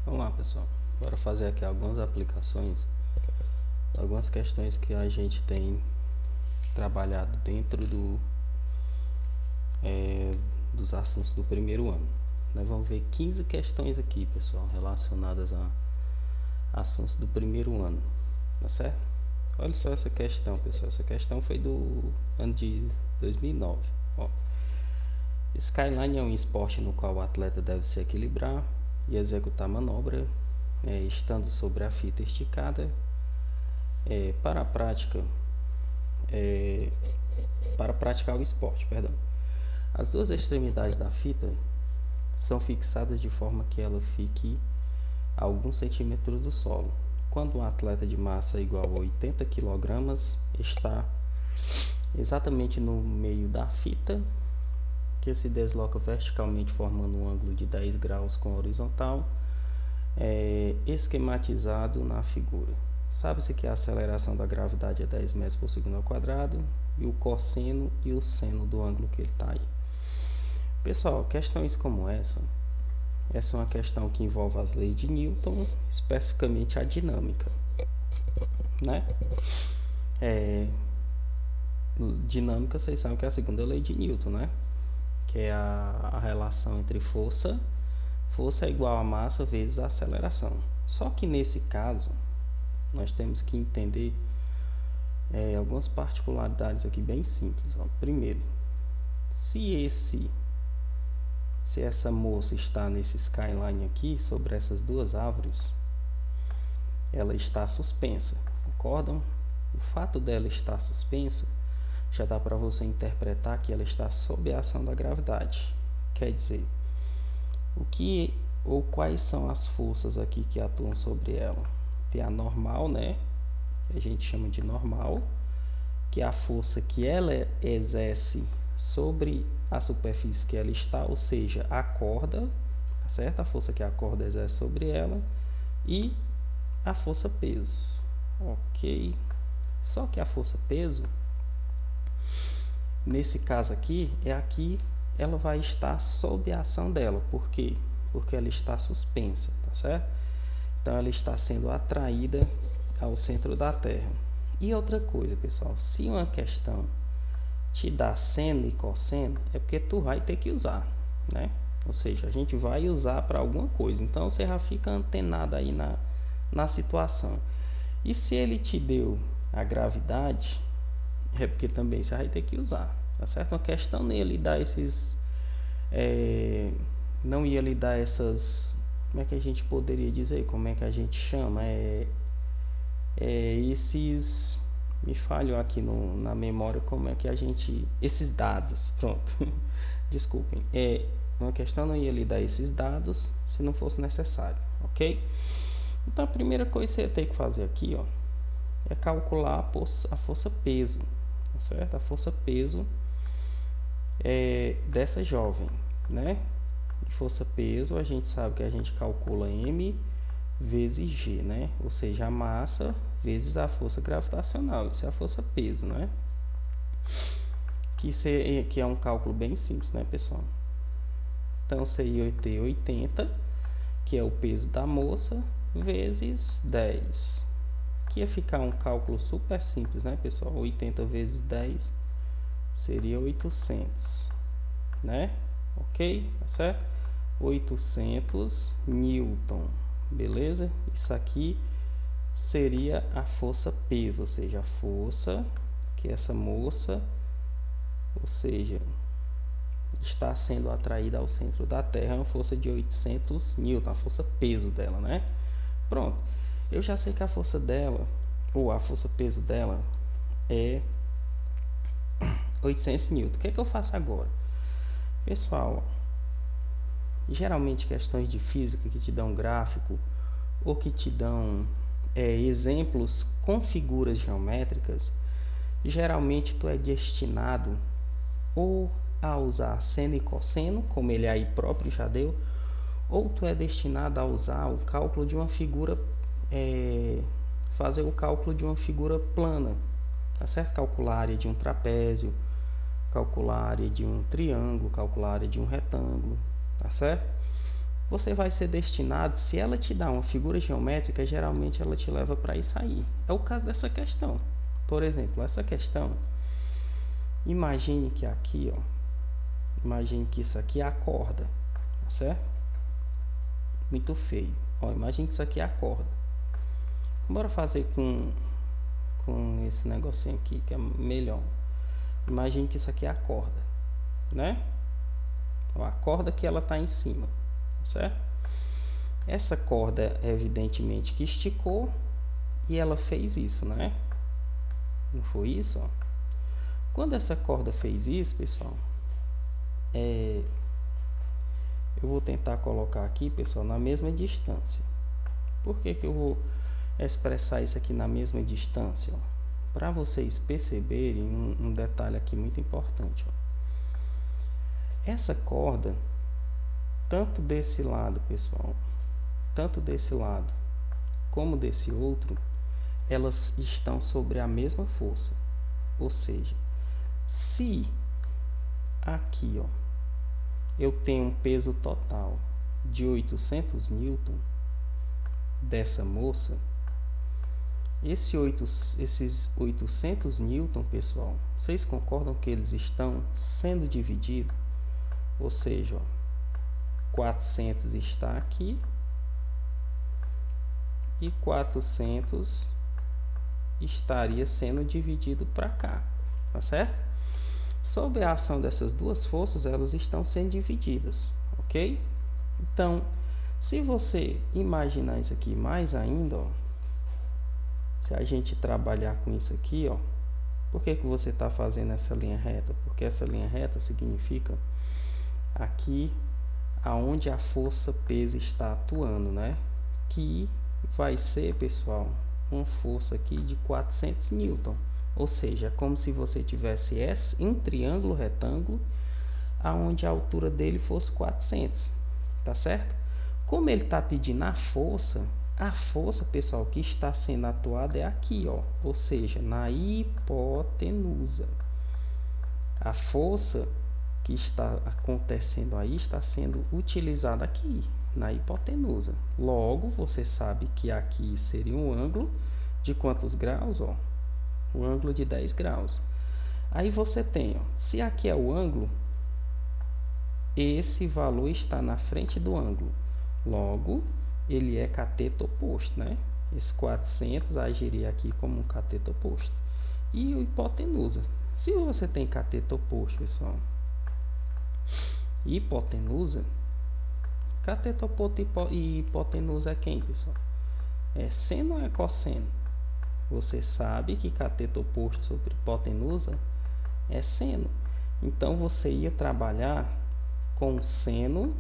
Vamos lá, pessoal. Bora fazer aqui algumas aplicações, algumas questões que a gente tem trabalhado dentro dos assuntos do primeiro ano. Nós vamos ver 15 questões aqui, pessoal, relacionadas a assuntos do primeiro ano, tá certo? Olha só essa questão, pessoal. Essa questão foi do ano de 2009. Ó, Skyline é um esporte no qual o atleta deve se equilibrar e executar manobra, estando sobre a fita esticada. Para a prática, para praticar o esporte, perdão. As duas extremidades da fita são fixadas de forma que ela fique a alguns centímetros do solo. Quando um atleta de massa igual a 80 kg está exatamente no meio da fita, que se desloca verticalmente formando um ângulo de 10 graus com a horizontal, esquematizado na figura. Sabe-se que a aceleração da gravidade é 10 metros por segundo ao quadrado e o cosseno e o seno do ângulo que ele está aí. Pessoal, questões como essa é uma questão que envolve as leis de Newton, especificamente a dinâmica, né? Dinâmica, vocês sabem que é a segunda lei de Newton, né? Que é a relação entre força é igual a massa vezes a aceleração. Só que nesse caso, nós temos que entender algumas particularidades aqui bem simples. Ó. Primeiro, se essa moça está nesse skyline aqui, sobre essas duas árvores, ela está suspensa, concordam? O fato dela estar suspensa já dá para você interpretar que ela está sob a ação da gravidade. Quer dizer, quais são as forças aqui que atuam sobre ela? Tem a normal, né? Que a gente chama de normal, que é a força que ela exerce sobre a superfície que ela está, ou seja, a corda, tá certo? A força que a corda exerce sobre ela, e a força peso, ok? Só que a força peso, nesse caso aqui, ela vai estar sob a ação dela. Por quê? Porque ela está suspensa, tá certo? Então ela está sendo atraída ao centro da Terra. E outra coisa, pessoal, se uma questão te dá seno e cosseno, é porque tu vai ter que usar, né? Ou seja, a gente vai usar para alguma coisa. Então você já fica antenado aí na situação. E se ele te deu a gravidade, é porque também você vai ter que usar, tá certo? Uma questão nele dar não ia lhe dar essas, como é que a gente poderia dizer, como é que a gente chama, esses, me falhou aqui na memória como é que a gente, esses dados, pronto, desculpem, uma questão não ia lhe dar esses dados se não fosse necessário, ok? Então a primeira coisa que você tem que fazer aqui, ó, é calcular a força peso, tá certo? A força peso dessa jovem, né? De força peso a gente sabe que a gente calcula M vezes G, né? Ou seja, a massa vezes a força gravitacional. Isso é a força peso, né? Que é um cálculo bem simples, né, pessoal? Então seria ter 80, que é o peso da moça, vezes 10. Que ia ficar um cálculo super simples, né, pessoal? 80 vezes 10 seria 800, né? Ok? Tá certo? 800 Newton, beleza? Isso aqui seria a força peso, ou seja, a força que essa moça, ou seja, está sendo atraída ao centro da Terra, é uma força de 800 Newton, a força peso dela, né? Pronto, eu já sei que a força dela, ou a força peso dela, é 800 Newton. O que é que eu faço agora? Pessoal, geralmente questões de física que te dão gráfico ou que te dão exemplos com figuras geométricas, geralmente tu é destinado ou a usar seno e cosseno, como ele aí próprio já deu, ou tu é destinado a usar o cálculo de uma figura, fazer o cálculo de uma figura plana, tá certo? Calcular a área de um trapézio, calcular a área de um triângulo, calcular a área de um retângulo, tá certo? você vai ser destinado, se ela te dá uma figura geométrica, geralmente ela te leva para isso aí. É o caso dessa questão. Por exemplo, essa questão, imagine que aqui, ó, imagine que isso aqui é a corda, certo? Muito feio. Ó, imagine que isso aqui é a corda. Bora fazer com esse negocinho aqui, que é melhor. Imagine que isso aqui é a corda, né? Ó, a corda que ela tá em cima, certo? Essa corda, evidentemente, que esticou e ela fez isso, né? Não foi isso? Ó? Quando essa corda fez isso, pessoal, eu vou tentar colocar aqui, pessoal, na mesma distância. Por que que eu vou expressar isso aqui na mesma distância? Para vocês perceberem um detalhe aqui muito importante. Ó. Essa corda, tanto desse lado, pessoal, tanto desse lado como desse outro, elas estão sobre a mesma força. Ou seja, se aqui, ó, eu tenho um peso total de 800 newton dessa moça, esses 800 newton, pessoal, vocês concordam que eles estão sendo divididos? Ou seja, ó, 400 está aqui e 400 estaria sendo dividido para cá, tá certo? Sob a ação dessas duas forças, elas estão sendo divididas, ok? Então, se você imaginar isso aqui mais ainda, ó, se a gente trabalhar com isso aqui, ó, por que que você está fazendo essa linha reta? Porque essa linha reta significa aqui aonde a força peso está atuando, né? Que vai ser, pessoal, uma força aqui de 400 newton. Ou seja, é como se você tivesse um triângulo retângulo aonde a altura dele fosse 400, tá certo? Como ele está pedindo a força, pessoal, que está sendo atuada é aqui, ó, ou seja, na hipotenusa. A força que está acontecendo aí está sendo utilizada aqui, na hipotenusa. Logo, você sabe que aqui seria um ângulo de quantos graus, ó? Um ângulo de 10 graus. Aí você tem, ó, se aqui é o ângulo, esse valor está na frente do ângulo. Logo, ele é cateto oposto, né? Esse 400 agiria aqui como um cateto oposto. E o hipotenusa. Se você tem cateto oposto, pessoal, hipotenusa, cateto oposto e hipotenusa é quem, pessoal? É seno ou é cosseno? Você sabe que cateto oposto sobre hipotenusa é seno. Então, você ia trabalhar com seno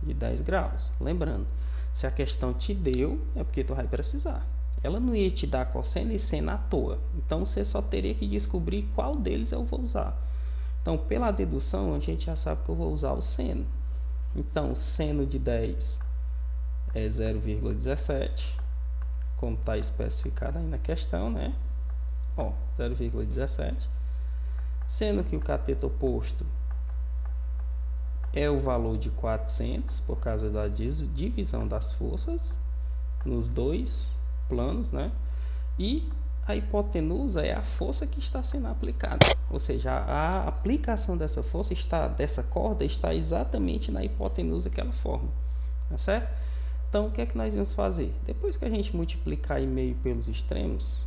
de 10 graus. Lembrando, se a questão te deu, é porque tu vai precisar. Ela não ia te dar cosseno e seno à toa. Então, você só teria que descobrir qual deles eu vou usar. Então, pela dedução, a gente já sabe que eu vou usar o seno. Então, seno de 10 é 0,17. Como está especificado aí na questão, né? Ó, 0,17. Sendo que o cateto oposto é o valor de 400, por causa da divisão das forças nos dois planos, né? E a hipotenusa é a força que está sendo aplicada. Ou seja, a aplicação dessa força, dessa corda, está exatamente na hipotenusa que ela forma. Tá certo? Então, o que é que nós vamos fazer? Depois que a gente multiplicar meio pelos extremos,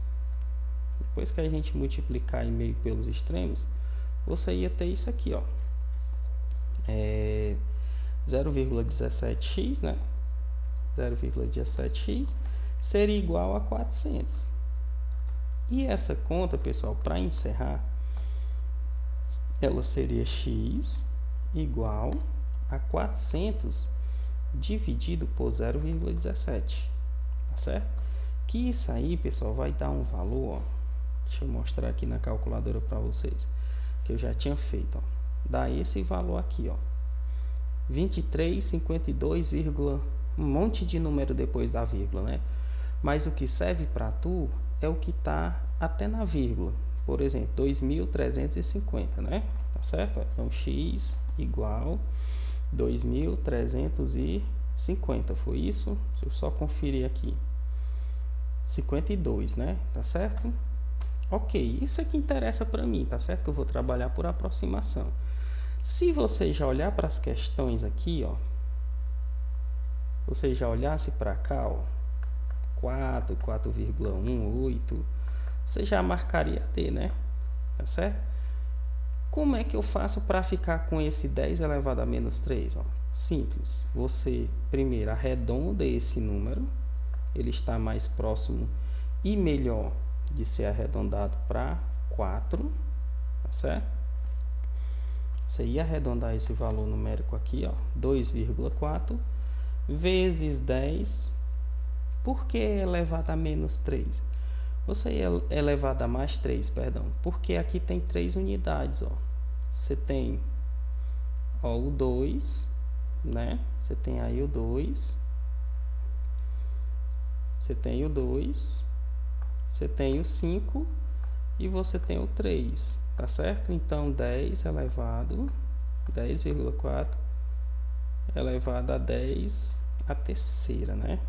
você ia ter isso aqui, ó. 0,17x, né? 0,17x seria igual a 400. E essa conta, pessoal, para encerrar, ela seria x igual a 400 dividido por 0,17, tá certo? Que isso aí, pessoal, vai dar um valor, ó, deixa eu mostrar aqui na calculadora para vocês, que eu já tinha feito, ó, dá esse valor aqui, ó, 23,52, um monte de número depois da vírgula, né? Mas o que serve para tu é o que está até na vírgula, por exemplo, 2.350, né? Tá certo? Então, x igual 2.350. 50, foi isso? Deixa eu só conferir aqui. 52, né? Tá certo? Ok, isso aqui interessa para mim, tá certo? Que eu vou trabalhar por aproximação. Se você já olhar para as questões aqui, ó, você já olhasse para cá, ó, 4, 4,18, você já marcaria D, né? Tá certo? Como é que eu faço para ficar com esse 10 elevado a menos 3? Ó? Simples. Você primeiro arredonda esse número. Ele está mais próximo e melhor de ser arredondado para 4. Tá certo? Você ia arredondar esse valor numérico aqui, ó, 2,4 vezes 10. Por que elevado a menos 3? Você ia elevado a mais 3, perdão. Porque aqui tem 3 unidades, ó. Você tem, ó, o 2, né? Você tem aí o 2. Você tem o 2. Você tem o 5 e você tem o 3, tá certo? Então 10 elevado 10,4 elevado a 10 a terceira, né?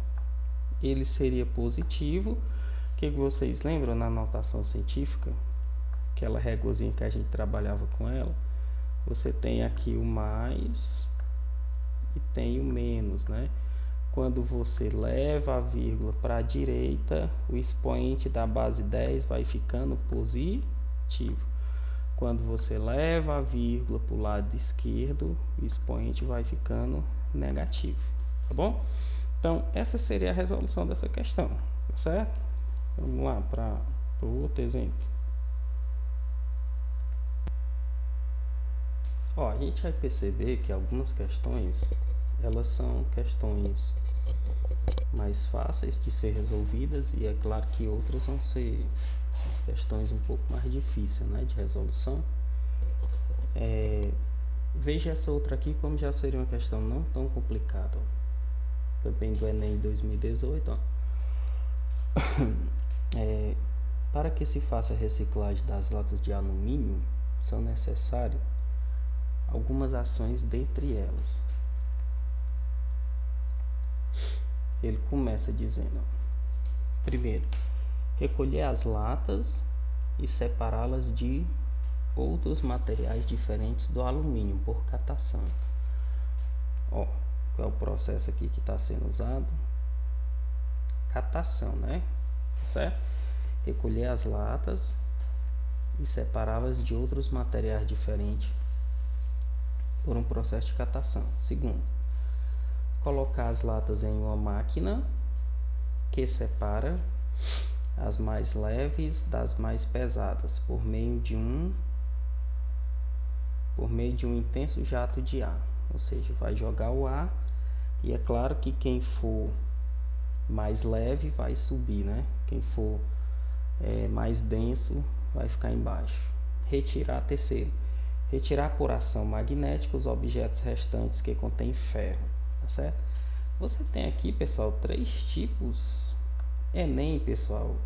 Ele seria positivo. O que vocês lembram na notação científica? Aquela réguazinha que a gente trabalhava com ela. Você tem aqui o mais e tem o menos, né? Quando você leva a vírgula para a direita, o expoente da base 10 vai ficando positivo. Quando você leva a vírgula para o lado esquerdo, o expoente vai ficando negativo, tá bom? Então, essa seria a resolução dessa questão, tá certo? Vamos lá para o outro exemplo. Ó, a gente vai perceber que algumas questões, elas são questões mais fáceis de ser resolvidas e é claro que outras vão ser as questões um pouco mais difíceis, né, de resolução. Veja essa outra aqui como já seria uma questão não tão complicada, ó. Também do Enem 2018, ó. Para que se faça a reciclagem das latas de alumínio, são necessárias algumas ações, dentre elas. Ele começa dizendo, ó, primeiro, recolher as latas e separá-las de outros materiais diferentes do alumínio por catação. Ó, qual é o processo aqui que está sendo usado? Catação, né? Certo? Recolher as latas e separá-las de outros materiais diferentes por um processo de catação. Segundo, colocar as latas em uma máquina que separa as mais leves das mais pesadas por meio de um intenso jato de ar. Ou seja, vai jogar o ar e é claro que quem for mais leve vai subir, né? Quem for mais denso vai ficar embaixo. Terceiro, retirar por ação magnética os objetos restantes que contêm ferro, tá certo? Você tem aqui, pessoal, 3 tipos. Enem, pessoal,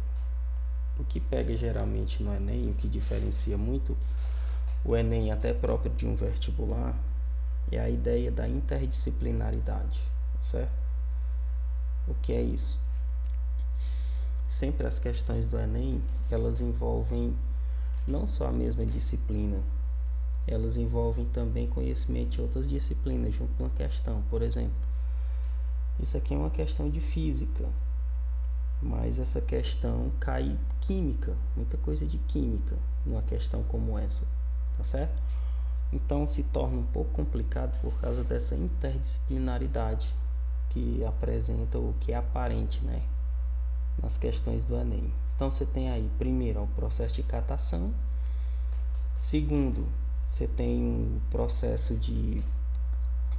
o que pega geralmente no Enem, o que diferencia muito o Enem até próprio de um vestibular, é a ideia da interdisciplinaridade, tá certo? O que é isso? Sempre as questões do Enem, elas envolvem não só a mesma disciplina, elas envolvem também conhecimento de outras disciplinas junto com uma questão. Por exemplo, isso aqui é uma questão de física, mas essa questão cai química, muita coisa de química numa questão como essa, tá certo? Então se torna um pouco complicado por causa dessa interdisciplinaridade que apresenta o que é aparente, né, nas questões do Enem. Então você tem aí, primeiro, o processo de catação. Segundo, você tem um processo de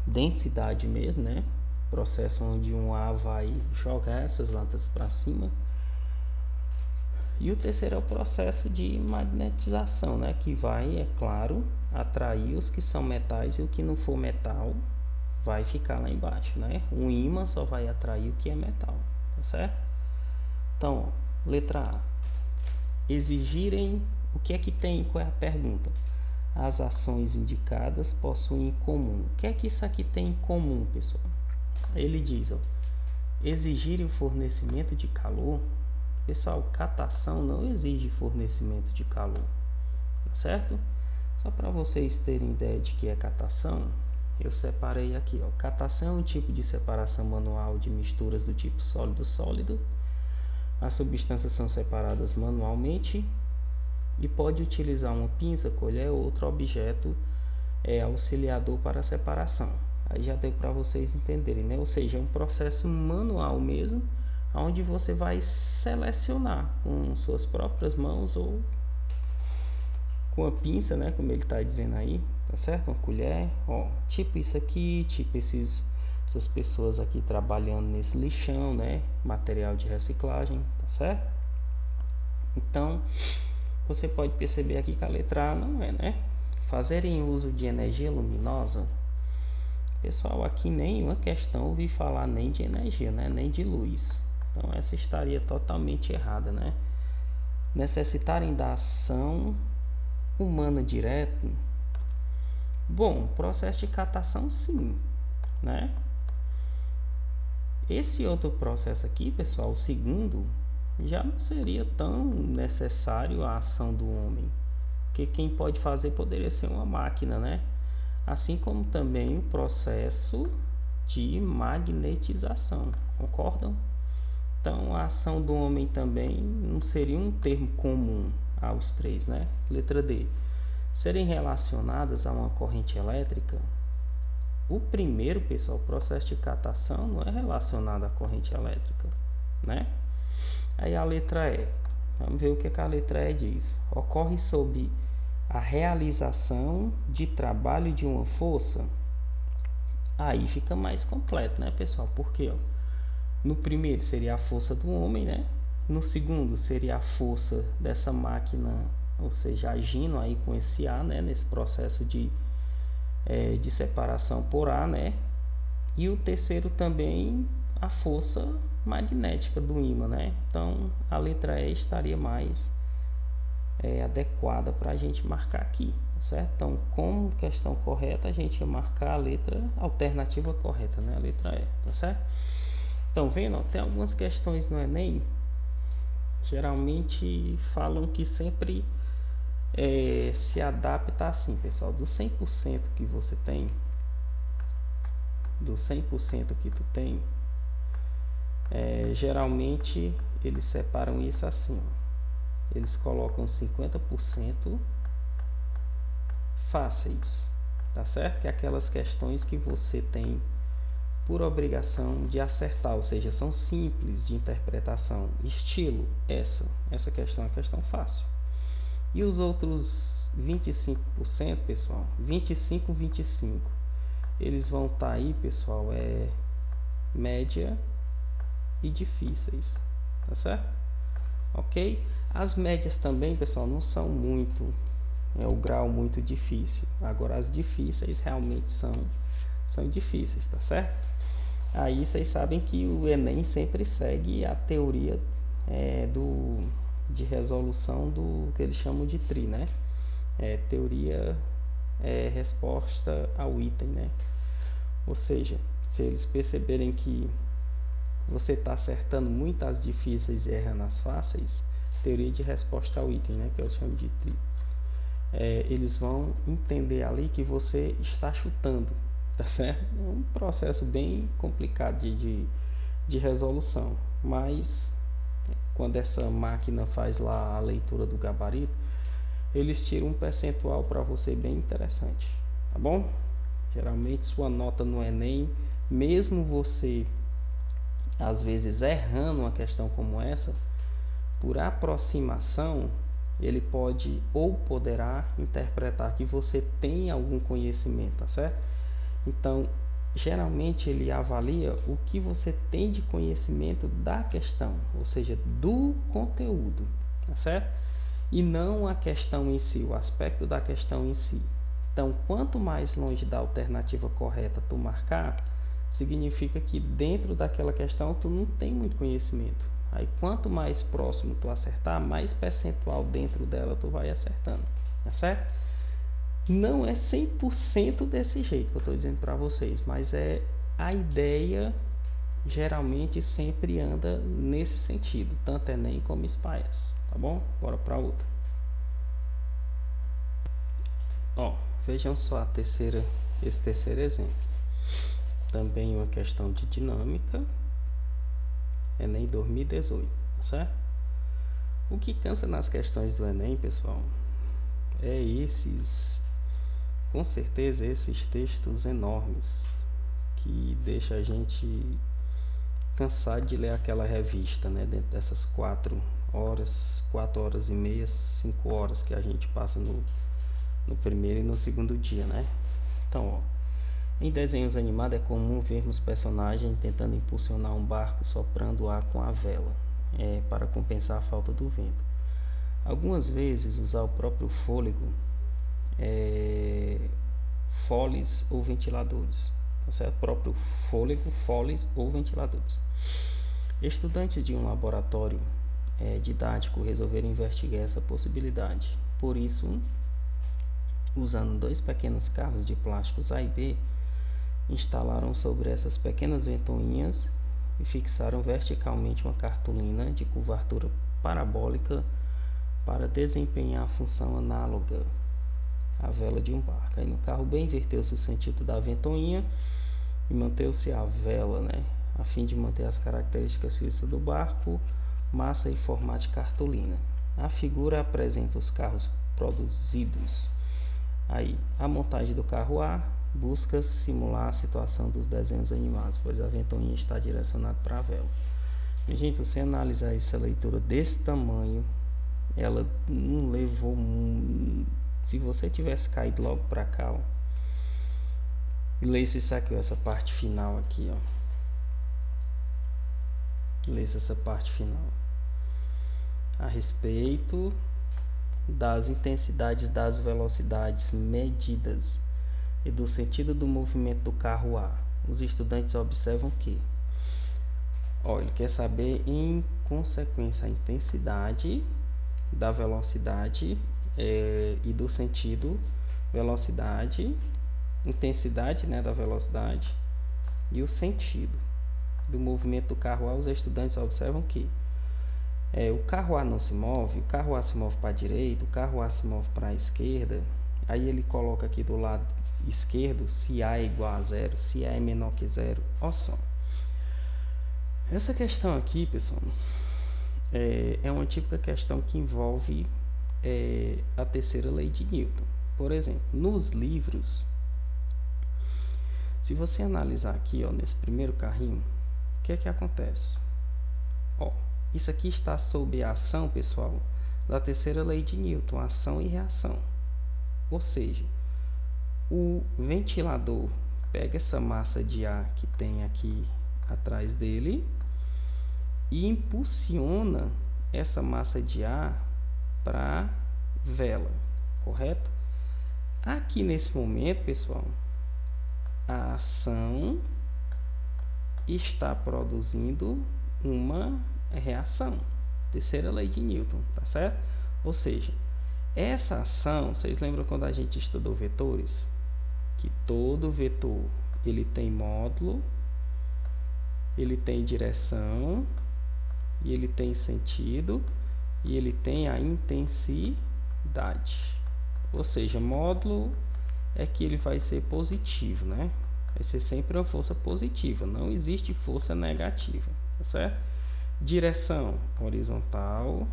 densidade mesmo, né? Processo onde um ar vai jogar essas latas para cima. E o terceiro é o processo de magnetização, né? Que vai, é claro, atrair os que são metais e o que não for metal vai ficar lá embaixo, né? Um ímã só vai atrair o que é metal, tá certo? Então, ó, letra A. Exigirem, o que é que tem? Qual é a pergunta? As ações indicadas possuem em comum. O que é que isso aqui tem em comum, pessoal? Ele diz, ó, exigir o fornecimento de calor. Pessoal, catação não exige fornecimento de calor, tá certo? Só para vocês terem ideia de que é catação, eu separei aqui, ó. Catação é um tipo de separação manual de misturas do tipo sólido-sólido. As substâncias são separadas manualmente e pode utilizar uma pinça, colher ou outro objeto auxiliador para a separação. Aí já deu para vocês entenderem, né? Ou seja, é um processo manual mesmo, onde você vai selecionar com suas próprias mãos ou com a pinça, né? Como ele está dizendo aí, tá certo? Uma colher, ó, tipo isso aqui, tipo essas pessoas aqui trabalhando nesse lixão, né? Material de reciclagem, tá certo? Então, você pode perceber aqui que a letra A não é, né? Fazerem uso de energia luminosa. Pessoal, aqui nenhuma questão ouvi falar nem de energia, né? Nem de luz. Então, essa estaria totalmente errada, né? Necessitarem da ação humana direta. Bom, processo de catação, sim, né? Esse outro processo aqui, pessoal, o segundo, já não seria tão necessário a ação do homem, porque quem pode fazer poderia ser uma máquina, né? Assim como também o processo de magnetização, concordam? Então, a ação do homem também não seria um termo comum aos três, né? Letra D. Serem relacionadas a uma corrente elétrica. O primeiro, pessoal, o processo de catação não é relacionado à corrente elétrica, né? Aí a letra E. Vamos ver o que a letra E diz. Ocorre sob a realização de trabalho de uma força. Aí fica mais completo, né, pessoal? Porque, ó, no primeiro seria a força do homem, né? No segundo seria a força dessa máquina, ou seja, agindo aí com esse A, né? Nesse processo de separação por A, né? E o terceiro também a força magnética do ímã, né? Então a letra E estaria mais adequada para a gente marcar aqui, certo? Então, como questão correta, a gente ia marcar a letra alternativa correta, né? A letra E, tá certo? Então, vendo, tem algumas questões no Enem, geralmente falam que sempre se adapta assim, pessoal, do 100% que você tem, do 100% que tu tem, geralmente eles separam isso assim, ó. Eles colocam 50% fáceis, tá certo? Que é aquelas questões que você tem por obrigação de acertar, ou seja, são simples de interpretação, estilo essa questão é uma questão fácil. E os outros 25%, pessoal, 25, eles vão estar aí, pessoal, média e difíceis, tá certo? Ok? As médias também, pessoal, não são muito, o grau muito difícil. Agora, as difíceis realmente são difíceis, tá certo? Aí vocês sabem que o Enem sempre segue a teoria de resolução do que eles chamam de TRI, né? Teoria resposta ao item, né? Ou seja, se eles perceberem que você está acertando muito as difíceis e errando as fáceis, teoria de resposta ao item, né? Que eu chamo de TRI. Eles vão entender ali que você está chutando, tá certo? É um processo bem complicado de resolução, mas quando essa máquina faz lá a leitura do gabarito, eles tiram um percentual para você bem interessante, tá bom? Geralmente sua nota no Enem, mesmo você às vezes errando uma questão como essa, por aproximação, ele pode ou poderá interpretar que você tem algum conhecimento, tá certo? Então, geralmente ele avalia o que você tem de conhecimento da questão, ou seja, do conteúdo, tá certo? E não a questão em si, o aspecto da questão em si. Então, quanto mais longe da alternativa correta tu marcar, significa que dentro daquela questão tu não tem muito conhecimento. Aí quanto mais próximo tu acertar, mais percentual dentro dela tu vai acertando, tá certo? Não é 100% desse jeito que eu estou dizendo para vocês, mas é a ideia geralmente sempre anda nesse sentido, tanto Enem como SPAES, tá bom? Bora para outra. Ó, vejam só esse terceiro exemplo. Também uma questão de dinâmica, Enem 2018, certo? O que cansa nas questões do Enem, pessoal, é com certeza, esses textos enormes que deixa a gente cansado de ler aquela revista, né? Dentro dessas 4 horas e meia, 5 horas que a gente passa no primeiro e no segundo dia, né? Então, ó, em desenhos animados é comum vermos personagens tentando impulsionar um barco soprando ar com a vela, para compensar a falta do vento. Algumas vezes usar o próprio fôlego, foles ou ventiladores, tá certo? Próprio fôlego, foles ou ventiladores. Estudantes de um laboratório didático resolveram investigar essa possibilidade. Por isso, usando 2 pequenos carros de plásticos A e B, instalaram sobre essas pequenas ventoinhas e fixaram verticalmente uma cartolina de curvatura parabólica para desempenhar a função análoga à vela de um barco. Aí no carro B inverteu-se o sentido da ventoinha e manteve-se a vela, né, a fim de manter as características físicas do barco, massa e formato de cartolina. A figura apresenta os carros produzidos. Aí, a montagem do carro A busca simular a situação dos desenhos animados, pois a ventoinha está direcionada para a vela. E, gente, se você analisar essa leitura desse tamanho, ela não levou... Se você tivesse caído logo para cá, ó, e lesse isso aqui, ó, essa parte final aqui, ó. Lesse essa parte final. A respeito das intensidades das velocidades medidas e do sentido do movimento do carro A, os estudantes observam que, ó, ele quer saber em consequência a intensidade da velocidade e do sentido, velocidade, intensidade, né, da velocidade e o sentido do movimento do carro A. Os estudantes observam que o carro A não se move, o carro A se move para a direita, o carro A se move para a esquerda. Aí ele coloca aqui do lado esquerdo se A é igual a zero, se A é menor que zero. Olha só. Essa questão aqui, pessoal, é uma típica questão que envolve a terceira lei de Newton. Por exemplo, nos livros, se você analisar aqui, ó, nesse primeiro carrinho, o que é que acontece? Ó, isso aqui está sob a ação, pessoal, da terceira lei de Newton, ação e reação. Ou seja, o ventilador pega essa massa de ar que tem aqui atrás dele e impulsiona essa massa de ar para a vela, correto? Aqui nesse momento, pessoal, a ação está produzindo uma reação, terceira lei de Newton, tá certo? Ou seja, essa ação, vocês lembram quando a gente estudou vetores? Que todo vetor ele tem módulo, ele tem direção, e ele tem sentido, e ele tem a intensidade. Ou seja, módulo é que ele vai ser positivo, né? Vai ser sempre uma força positiva, não existe força negativa, tá certo? Direção horizontal,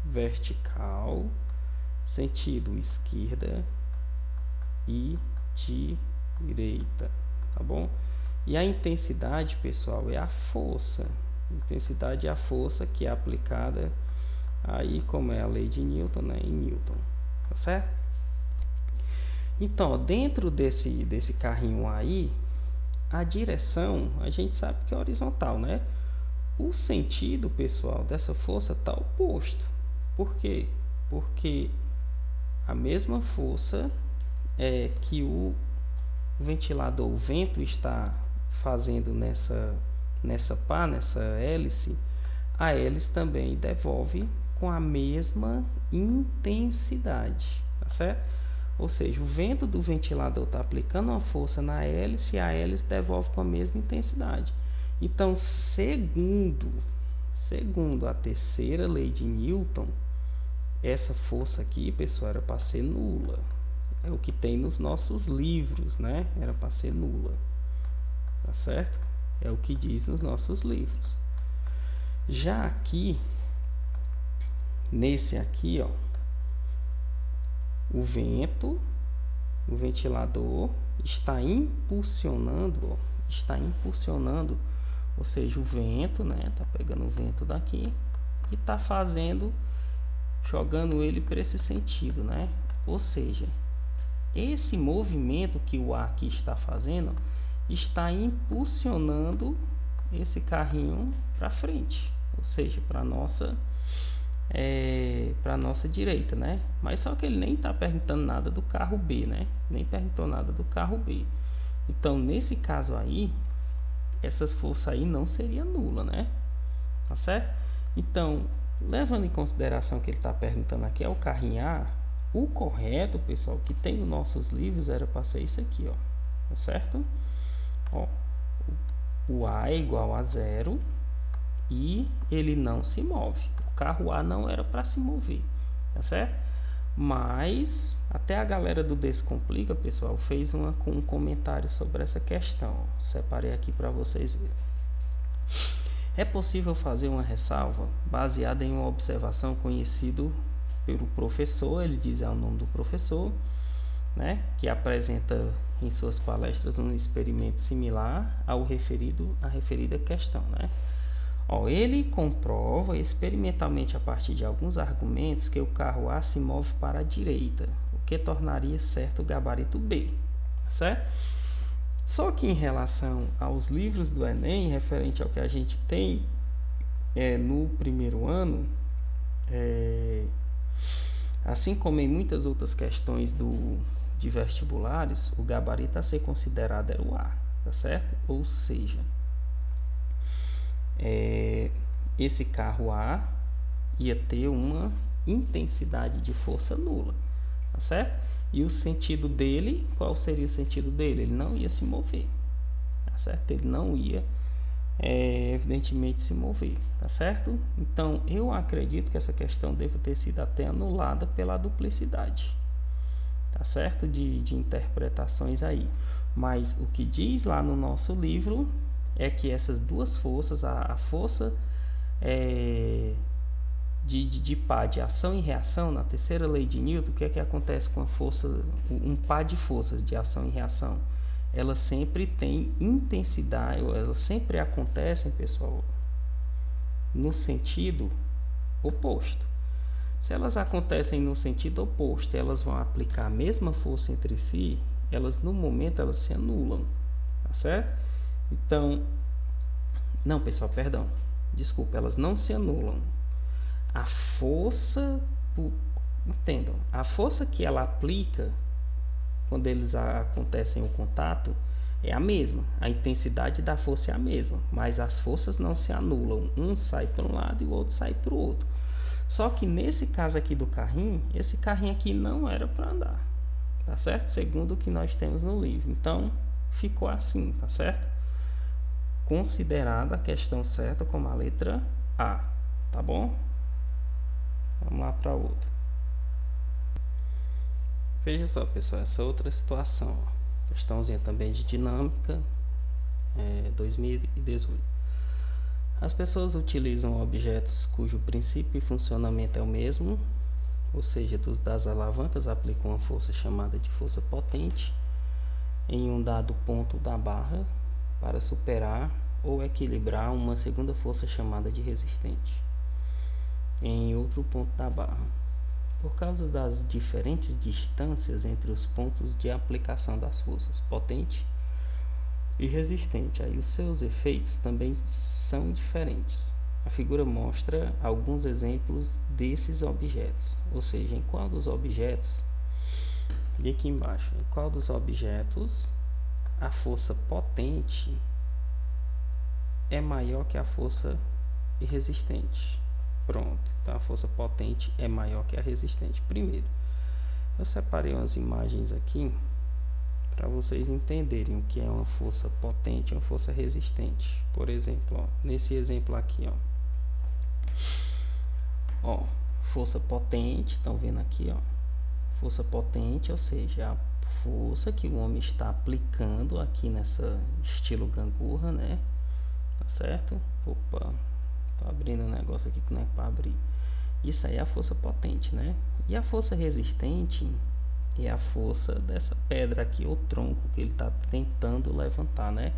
vertical, sentido esquerda e direita, tá bom? E a intensidade, pessoal, é a força. Intensidade é a força que é aplicada aí, como é a lei de Newton, né, em Newton, tá certo? Então, dentro desse carrinho aí, a direção a gente sabe que é horizontal, né? O sentido, pessoal, dessa força está oposto. Por quê? Porque a mesma força que o ventilador, o vento está fazendo nessa pá, nessa hélice, a hélice também devolve com a mesma intensidade, tá certo? Ou seja, o vento do ventilador está aplicando uma força na hélice e a hélice devolve com a mesma intensidade. Então, segundo a terceira lei de Newton, essa força aqui, pessoal, era para ser nula. É o que tem nos nossos livros, né? Era para ser nula. Tá certo? É o que diz nos nossos livros. Já aqui, nesse aqui, ó, o ventilador está impulsionando, ou seja, o vento, né? Tá pegando o vento daqui e tá jogando ele para esse sentido, né? Ou seja, esse movimento que o ar aqui está fazendo está impulsionando esse carrinho para frente, ou seja, para nossa direita, né? Mas só que ele nem está perguntando nada do carro B, né? Nem perguntou nada do carro B. Então, nesse caso aí, essa força aí não seria nula, né? Tá certo? Então, levando em consideração que ele está perguntando aqui é o carrinho A, o correto, pessoal, que tem nos nossos livros era para ser isso aqui, ó. Tá certo? Ó, o A é igual a 0 e ele não se move. O carro A não era para se mover, tá certo? Mas até a galera do Descomplica, pessoal, fez um comentário sobre essa questão. Separei aqui para vocês verem. É possível fazer uma ressalva baseada em uma observação conhecida pelo professor, ele diz o nome do professor, né, que apresenta em suas palestras um experimento similar à referida questão, né? Ó, ele comprova experimentalmente a partir de alguns argumentos que o carro A se move para a direita, o que tornaria certo o gabarito B, certo? Só que em relação aos livros do Enem, referente ao que a gente tem no primeiro ano, assim como em muitas outras questões de vestibulares, o gabarito a ser considerado era o A, tá certo? Ou seja, esse carro A ia ter uma intensidade de força nula, tá certo? E o sentido dele, qual seria o sentido dele? Ele não ia se mover, tá certo? Ele não ia, evidentemente, se mover, tá certo? Então, eu acredito que essa questão deva ter sido até anulada pela duplicidade, tá certo? De interpretações aí. Mas o que diz lá no nosso livro é que essas duas forças, a força de par de ação e reação, na terceira lei de Newton, o que é que acontece com a força, um par de forças de ação e reação? Elas sempre têm intensidade, elas sempre acontecem, pessoal, no sentido oposto. Se elas acontecem no sentido oposto, elas vão aplicar a mesma força entre si, elas no momento elas se anulam, tá certo? Então, não, pessoal, perdão, desculpa, elas não se anulam. A força, entendam, a força que ela aplica quando eles acontecem o contato é a mesma, a intensidade da força é a mesma, mas as forças não se anulam, um sai para um lado e o outro sai para o outro. Só que nesse caso aqui do carrinho, esse carrinho aqui não era para andar, tá certo? Segundo o que nós temos no livro. Então, ficou assim, tá certo? Considerada a questão certa como a letra A, tá bom? Vamos lá para outra. Veja só, pessoal, essa outra situação. Questãozinha também de dinâmica, 2018. As pessoas utilizam objetos cujo princípio e funcionamento é o mesmo, ou seja, das alavancas aplicam uma força chamada de força potente em um dado ponto da barra para superar ou equilibrar uma segunda força chamada de resistente em outro ponto da barra. Por causa das diferentes distâncias entre os pontos de aplicação das forças potente e resistente, aí os seus efeitos também são diferentes. A figura mostra alguns exemplos desses objetos, ou seja, em qual dos objetos, e aqui embaixo, em qual dos objetos a força potente é maior que a força resistente. Pronto, então a força potente é maior que a resistente. Primeiro, Eu separei umas imagens aqui para vocês entenderem o que é uma força potente e uma força resistente. Por exemplo, ó, nesse exemplo aqui, ó, força potente, estão vendo aqui, ó, força potente, ou seja, a força que o homem está aplicando aqui nessa estilo gangorra, né? Tá certo? Opa, tá abrindo um negócio aqui que não é para abrir. Isso aí é a força potente, né? E a força resistente é a força dessa pedra aqui, o tronco que ele está tentando levantar, né?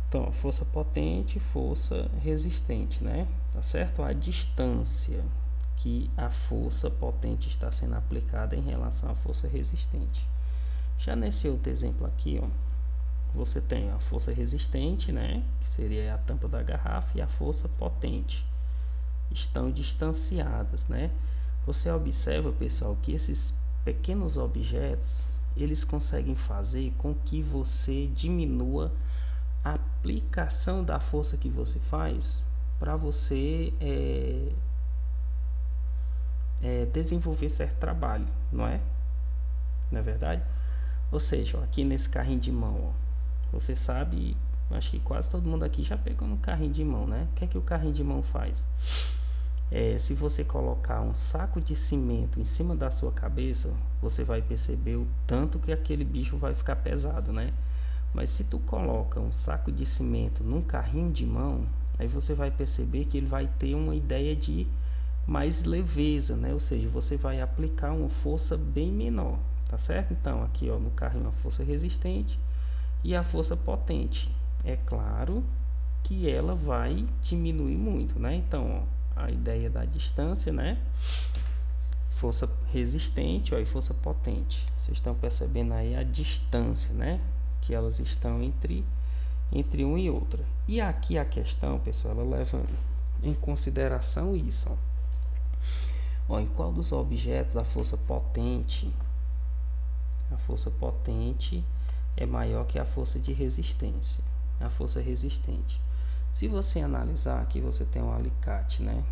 Então, força potente, força resistente, né? Tá certo? A distância que a força potente está sendo aplicada em relação à força resistente. Já nesse outro exemplo aqui, ó, você tem a força resistente, né? Que seria a tampa da garrafa, e a força potente. Estão distanciadas, né? Você observa, pessoal, que esses pequenos objetos, eles conseguem fazer com que você diminua a aplicação da força que você faz para você desenvolver certo trabalho, não é? Não é verdade? Ou seja, ó, aqui nesse carrinho de mão, ó, você sabe, acho que quase todo mundo aqui já pegou no carrinho de mão, né? O que é que o carrinho de mão faz? Se você colocar um saco de cimento em cima da sua cabeça, você vai perceber o tanto que aquele bicho vai ficar pesado, né? Mas se tu coloca um saco de cimento num carrinho de mão, aí você vai perceber que ele vai ter uma ideia de mais leveza, né? Ou seja, você vai aplicar uma força bem menor, tá certo? Então, aqui, ó, no carrinho a força resistente e a força potente. É claro que ela vai diminuir muito, né? Então, ó, a ideia da distância, né? Força resistente, ó, e força potente. Vocês estão percebendo aí a distância, né? Que elas estão entre uma e outra. E aqui a questão, pessoal, ela leva em consideração isso, ó, em qual dos objetos a força potente é maior que a força de resistência, a força resistente. Se você analisar aqui, você tem um alicate, né?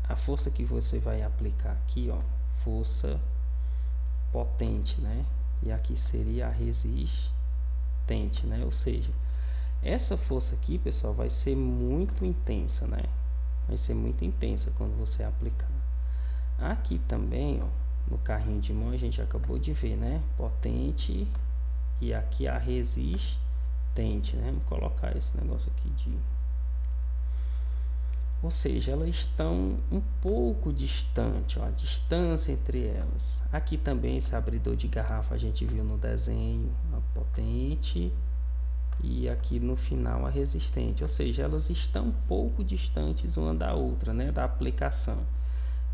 A força que você vai aplicar aqui, ó, força potente, né? E aqui seria a resistente, né? Ou seja, essa força aqui, pessoal, vai ser muito intensa, né? Vai ser muito intensa quando você aplicar. Aqui também, ó, no carrinho de mão, a gente acabou de ver, né? Potente, e aqui a resistente, né? Vamos colocar esse negócio aqui de... Ou seja, elas estão um pouco distante, ó, a distância entre elas. Aqui também esse abridor de garrafa a gente viu no desenho, a potente, e aqui no final a resistente. Ou seja, elas estão um pouco distantes uma da outra, né, da aplicação.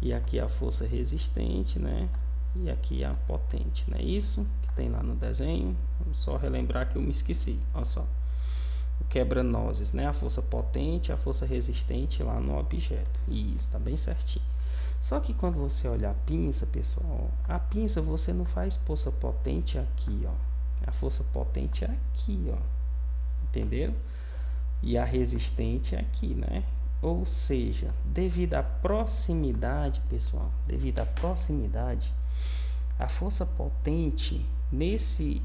E aqui a força resistente, né, e aqui a potente, né? Isso que tem lá no desenho. Vamos só relembrar que eu me esqueci, olha só. O quebra-nozes, né? A força potente, a força resistente lá no objeto. Isso, tá bem certinho. Só que quando você olha a pinça, pessoal, a pinça você não faz força potente aqui, ó. A força potente é aqui, ó. Entenderam? E a resistente é aqui, né? Ou seja, devido à proximidade, pessoal, devido à proximidade, a força potente nesse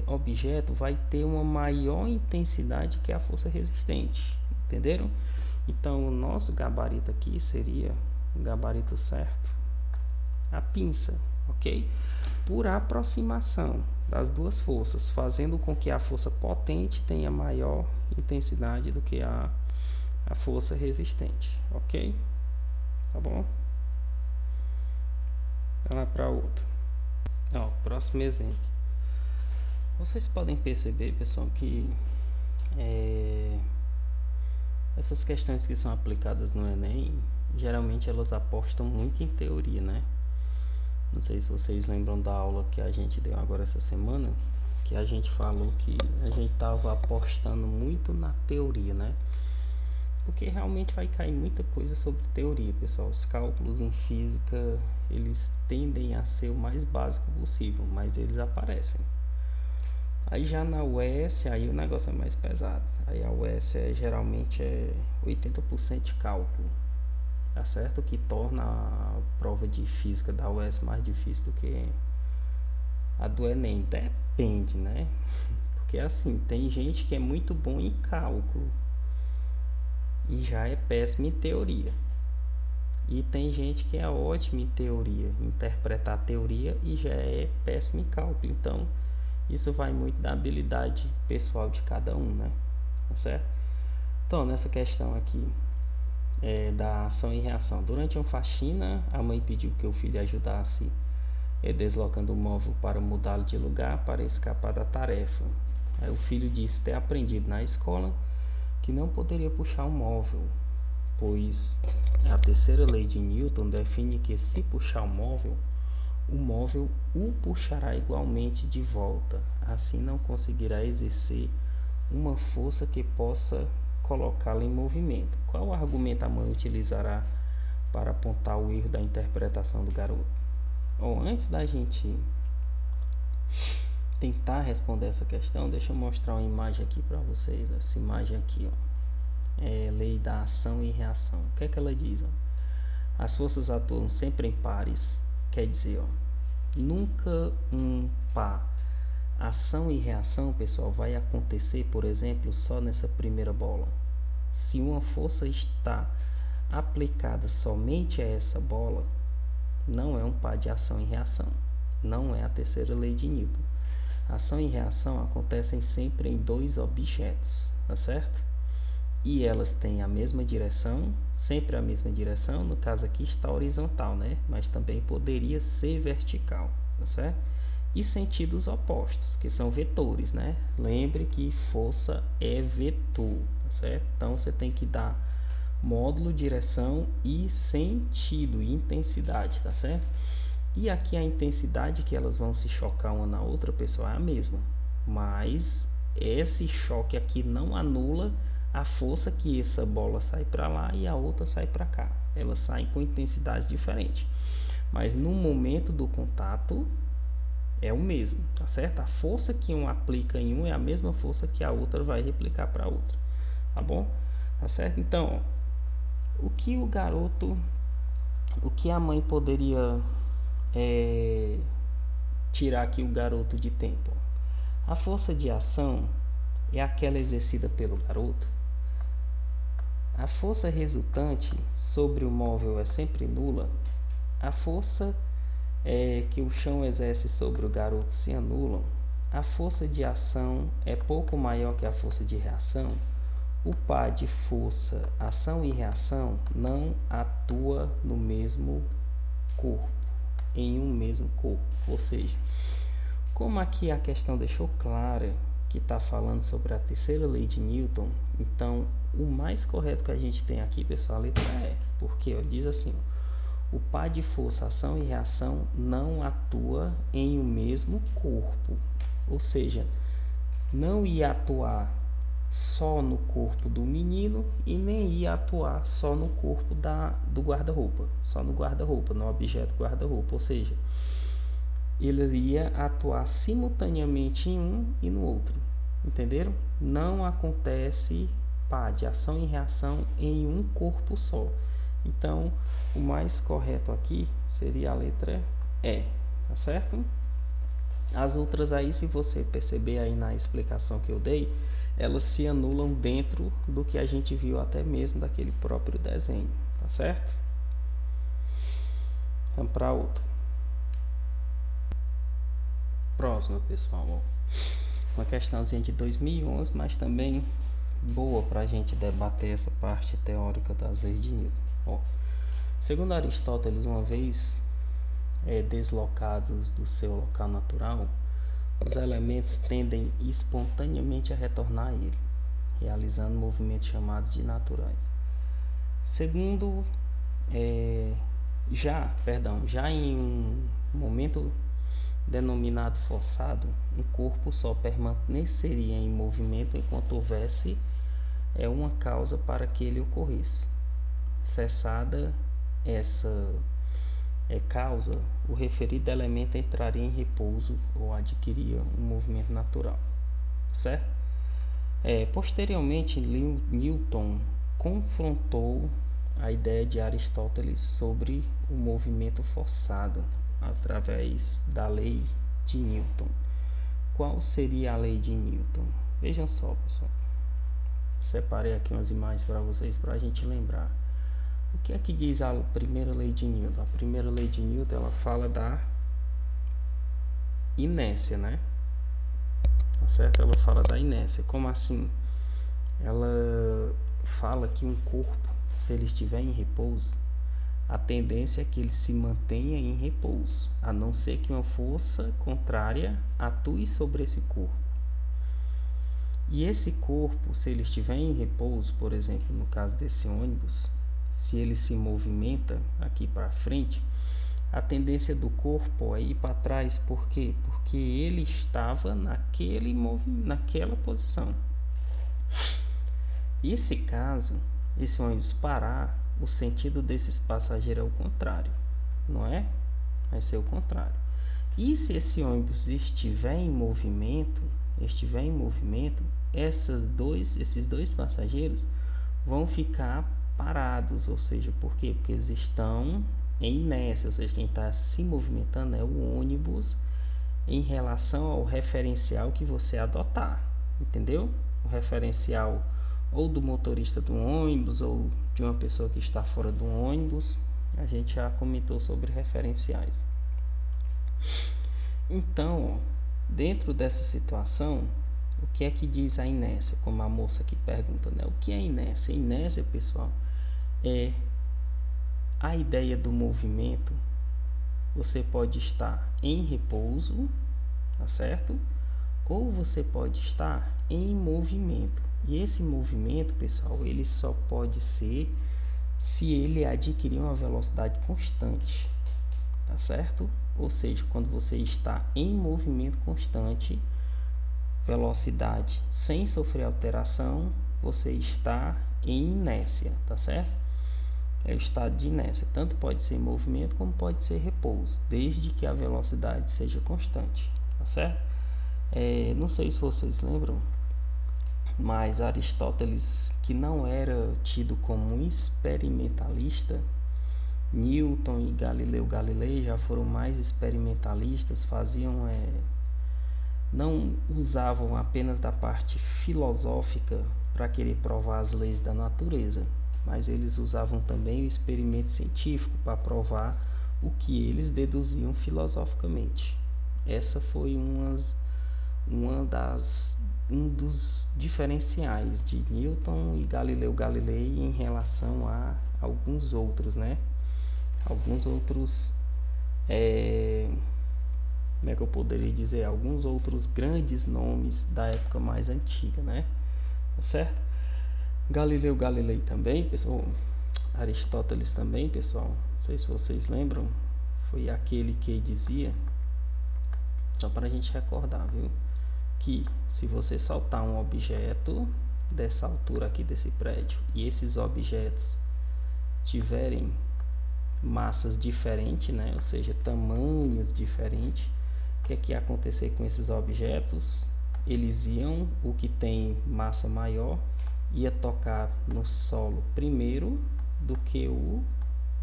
objeto vai ter uma maior intensidade que a força resistente, entenderam? Então o nosso gabarito aqui seria o gabarito certo, a pinça, ok? Por aproximação das duas forças, fazendo com que a força potente tenha maior intensidade do que a força resistente, ok? Tá bom? Vamos lá para outro. Ó, próximo exemplo. Vocês podem perceber, pessoal, que essas questões que são aplicadas no Enem, geralmente elas apostam muito em teoria, né? Não sei se vocês lembram da aula que a gente deu agora essa semana, que a gente falou que a gente estava apostando muito na teoria, né? Porque realmente vai cair muita coisa sobre teoria, pessoal. Os cálculos em física, eles tendem a ser o mais básico possível, mas eles aparecem. Aí já na UES, aí o negócio é mais pesado. Aí a UES geralmente é 80% de cálculo. tá certo? O que torna a prova de física da UES mais difícil do que a do Enem. Depende, né? Porque assim, tem gente que é muito bom em cálculo e já é péssimo em teoria. E tem gente que é ótima em teoria, interpretar a teoria, e já é péssimo em cálculo. Então, isso vai muito da habilidade pessoal de cada um, né? Tá certo? Então, nessa questão aqui da ação e reação. Durante uma faxina, a mãe pediu que o filho ajudasse deslocando o móvel para mudá-lo de lugar para escapar da tarefa. Aí o filho disse ter aprendido na escola que não poderia puxar o móvel, pois a terceira lei de Newton define que se puxar o móvel o puxará igualmente de volta, assim não conseguirá exercer uma força que possa colocá-lo em movimento. Qual argumento a mãe utilizará para apontar o erro da interpretação do garoto? Antes da gente tentar responder essa questão, deixa eu mostrar uma imagem aqui para vocês. Essa imagem aqui, é lei da ação e reação. O que é que ela diz? As forças atuam sempre em pares, quer dizer, nunca um par. Ação e reação, pessoal, vai acontecer, por exemplo, só nessa primeira bola. Se uma força está aplicada somente a essa bola, não é um par de ação e reação. Não é a terceira lei de Newton. Ação e reação acontecem sempre em dois objetos, tá certo? E elas têm a mesma direção, sempre a mesma direção. No caso aqui está horizontal, né? Mas também poderia ser vertical, tá certo? E sentidos opostos, que são vetores, né? Lembre que força é vetor, tá certo? Então você tem que dar módulo, direção e sentido, e intensidade, tá certo? E aqui a intensidade que elas vão se chocar uma na outra, pessoal, é a mesma. Mas esse choque aqui não anula a força que essa bola sai para lá e a outra sai para cá. Elas saem com intensidades diferentes. Mas no momento do contato é o mesmo, tá certo? A força que um aplica em um é a mesma força que a outra vai replicar para a outra, tá bom? Tá certo? Então, o que a mãe poderia tirar aqui o garoto de tempo? A força de ação é aquela exercida pelo garoto. A força resultante sobre o móvel é sempre nula. A força que o chão exerce sobre o garoto se anulam. A força de ação é pouco maior que a força de reação. O par de força, ação e reação não atua no mesmo corpo, em um mesmo corpo. Ou seja, como aqui a questão deixou clara que está falando sobre a terceira lei de Newton, então o mais correto que a gente tem aqui, pessoal, a letra E, porque diz assim: o par de força, ação e reação não atua em um mesmo corpo. Ou seja, não ia atuar só no corpo do menino e nem ia atuar só no corpo do guarda-roupa, só no guarda-roupa, no objeto guarda-roupa. Ou seja, ele ia atuar simultaneamente em um e no outro. Entenderam? Não acontece par de ação e reação em um corpo só. Então, o mais correto aqui seria a letra E, tá certo? As outras aí, se você perceber aí na explicação que eu dei, elas se anulam dentro do que a gente viu até mesmo daquele próprio desenho, tá certo? Vamos para outra. Próxima, pessoal. Uma questãozinha de 2011, mas também boa para a gente debater essa parte teórica das leis de Newton. Segundo Aristóteles, uma vez deslocados do seu local natural, os elementos tendem espontaneamente a retornar a ele, realizando movimentos chamados de naturais. Segundo, já em um momento denominado forçado, um corpo só permaneceria em movimento enquanto houvesse uma causa para que ele ocorresse. Cessada essa causa, o referido elemento entraria em repouso ou adquiria um movimento natural, certo? Posteriormente, Newton confrontou a ideia de Aristóteles sobre o movimento forçado através da lei de Newton. Qual seria a lei de Newton? Vejam só, pessoal. Separei aqui umas imagens para vocês para a gente lembrar. O que é que diz a primeira lei de Newton? A primeira lei de Newton, ela fala da inércia, né? Tá certo? Ela fala da inércia. Como assim? Ela fala que um corpo, se ele estiver em repouso, a tendência é que ele se mantenha em repouso, a não ser que uma força contrária atue sobre esse corpo. E esse corpo, se ele estiver em repouso, por exemplo, no caso desse ônibus, se ele se movimenta aqui para frente, a tendência do corpo é ir para trás. Por quê? Porque ele estava naquela posição. E se caso esse ônibus parar, o sentido desses passageiros é o contrário, não é? Vai ser o contrário. E se esse ônibus estiver em movimento, esses dois passageiros vão ficar parados, ou seja, por quê? Porque eles estão em inércia, ou seja, quem está se movimentando é o ônibus em relação ao referencial que você adotar, entendeu? O referencial ou do motorista do ônibus ou de uma pessoa que está fora do ônibus. A gente já comentou sobre referenciais. Então, dentro dessa situação, o que é que diz a inércia? Como a moça aqui pergunta, né? O que é inércia? Inércia, pessoal, é a ideia do movimento. Você pode estar em repouso, tá certo? Ou você pode estar em movimento. E esse movimento, pessoal, ele só pode ser se ele adquirir uma velocidade constante, tá certo? Ou seja, quando você está em movimento constante, velocidade sem sofrer alteração, você está em inércia, tá certo? É o estado de inércia. Tanto pode ser movimento como pode ser repouso, desde que a velocidade seja constante, tá certo? Não sei se vocês lembram, mas Aristóteles, que não era tido como um experimentalista, Newton e Galileu Galilei já foram mais experimentalistas, não usavam apenas da parte filosófica para querer provar as leis da natureza, mas eles usavam também o experimento científico para provar o que eles deduziam filosoficamente. Essa foi um dos diferenciais de Newton e Galileu Galilei em relação a alguns outros, né? Alguns outros, como é que eu poderia dizer? Alguns outros grandes nomes da época mais antiga, né? Tá certo? Galileu Galilei também, pessoal. Aristóteles também, pessoal. Não sei se vocês lembram. Foi aquele que dizia, só para a gente recordar, viu? Que se você soltar um objeto dessa altura aqui desse prédio e esses objetos tiverem massas diferentes, né? Ou seja, tamanhos diferentes, o que é que ia acontecer com esses objetos? O que tem massa maior ia tocar no solo primeiro do que o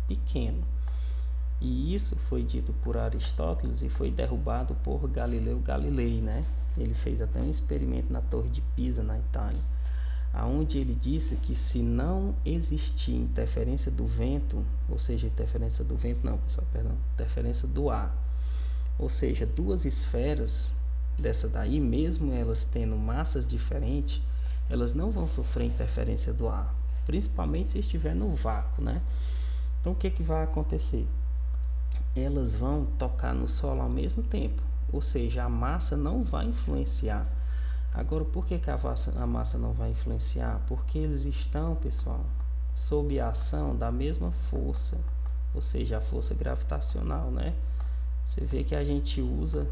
pequeno. E isso foi dito por Aristóteles e foi derrubado por Galileu Galilei, né? Ele fez até um experimento na Torre de Pisa, na Itália, aonde ele disse que se não existir interferência do vento, ou seja, interferência do ar, ou seja, duas esferas dessa daí, mesmo elas tendo massas diferentes, elas não vão sofrer interferência do ar, principalmente se estiver no vácuo, né? Então o que vai acontecer? Elas vão tocar no solo ao mesmo tempo, ou seja, a massa não vai influenciar. Agora, por que a massa não vai influenciar? Porque eles estão, pessoal, sob a ação da mesma força, ou seja, a força gravitacional, né? Você vê que a gente usa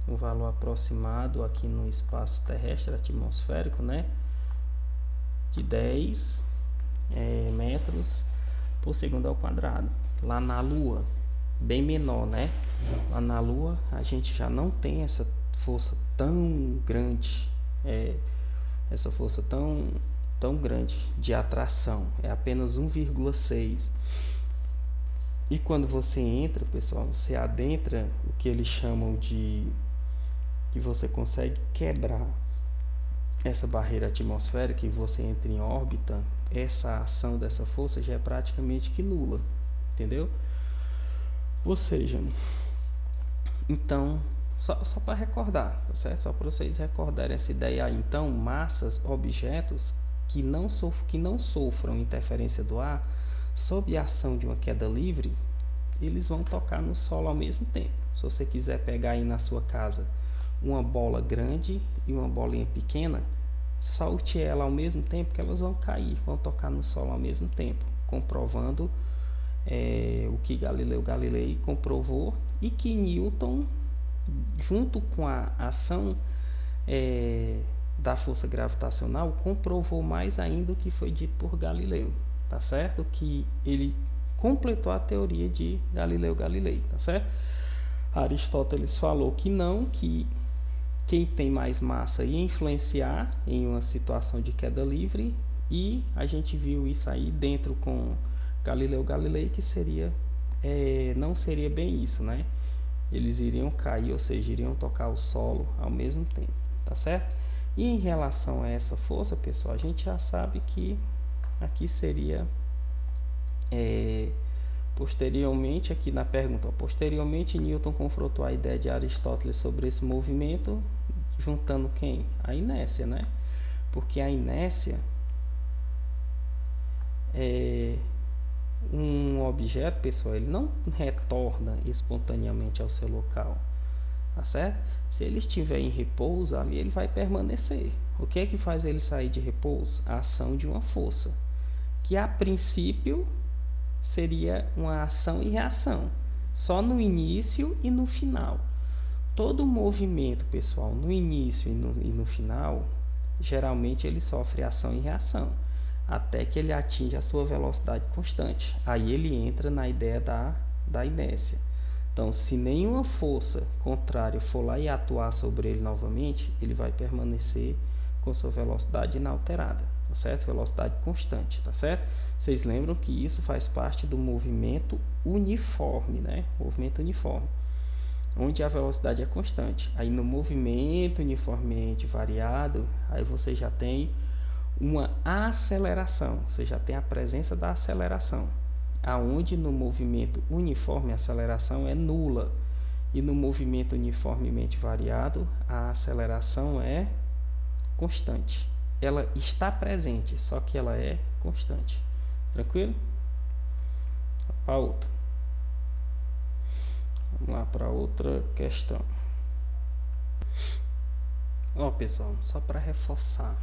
um valor aproximado aqui no espaço terrestre atmosférico, né? De 10 metros por segundo ao quadrado. Lá na Lua, bem menor, né? Lá na Lua a gente já não tem essa força tão grande, essa força tão tão grande de atração, é apenas 1,6. E quando você entra, pessoal, você adentra o que eles chamam de que você consegue quebrar essa barreira atmosférica e você entra em órbita, essa ação dessa força já é praticamente que nula, entendeu? Ou seja, então, só para recordar, tá certo? Só para vocês recordarem essa ideia aí. Então, massas, objetos que não sofram interferência do ar, sob a ação de uma queda livre, eles vão tocar no solo ao mesmo tempo. Se você quiser pegar aí na sua casa uma bola grande e uma bolinha pequena, solte ela ao mesmo tempo que elas vão cair, vão tocar no solo ao mesmo tempo, comprovando o que Galileu Galilei comprovou e que Newton, junto com a ação da força gravitacional, comprovou mais ainda o que foi dito por Galileu, tá certo? Que ele completou a teoria de Galileu Galilei, tá certo? Aristóteles falou que não, que quem tem mais massa ia influenciar em uma situação de queda livre, e a gente viu isso aí dentro com Galileu Galilei, que não seria bem isso, né? Eles iriam cair, ou seja, iriam tocar o solo ao mesmo tempo, tá certo? E em relação a essa força, pessoal, a gente já sabe que aqui seria posteriormente, aqui na pergunta, posteriormente Newton confrontou a ideia de Aristóteles sobre esse movimento, juntando quem? A inércia, né? Porque a inércia um objeto, pessoal, ele não retorna espontaneamente ao seu local, tá certo? Se ele estiver em repouso ali, ele vai permanecer. O que é que faz ele sair de repouso? A ação de uma força, que a princípio seria uma ação e reação, só no início e no final. Todo movimento, pessoal, no início e no final, geralmente ele sofre ação e reação, até que ele atinge a sua velocidade constante. Aí ele entra na ideia da inércia. Então, se nenhuma força contrária for lá e atuar sobre ele novamente, ele vai permanecer com sua velocidade inalterada, tá certo? Velocidade constante, tá certo? Vocês lembram que isso faz parte do movimento uniforme, né? Movimento uniforme, onde a velocidade é constante. Aí no movimento uniformemente variado, aí você já tem uma aceleração, você já tem a presença da aceleração, aonde no movimento uniforme a aceleração é nula, e no movimento uniformemente variado a aceleração é constante. Ela está presente, só que ela é constante. Tranquilo? Para outra. Vamos lá para outra questão. Ó, pessoal, só para reforçar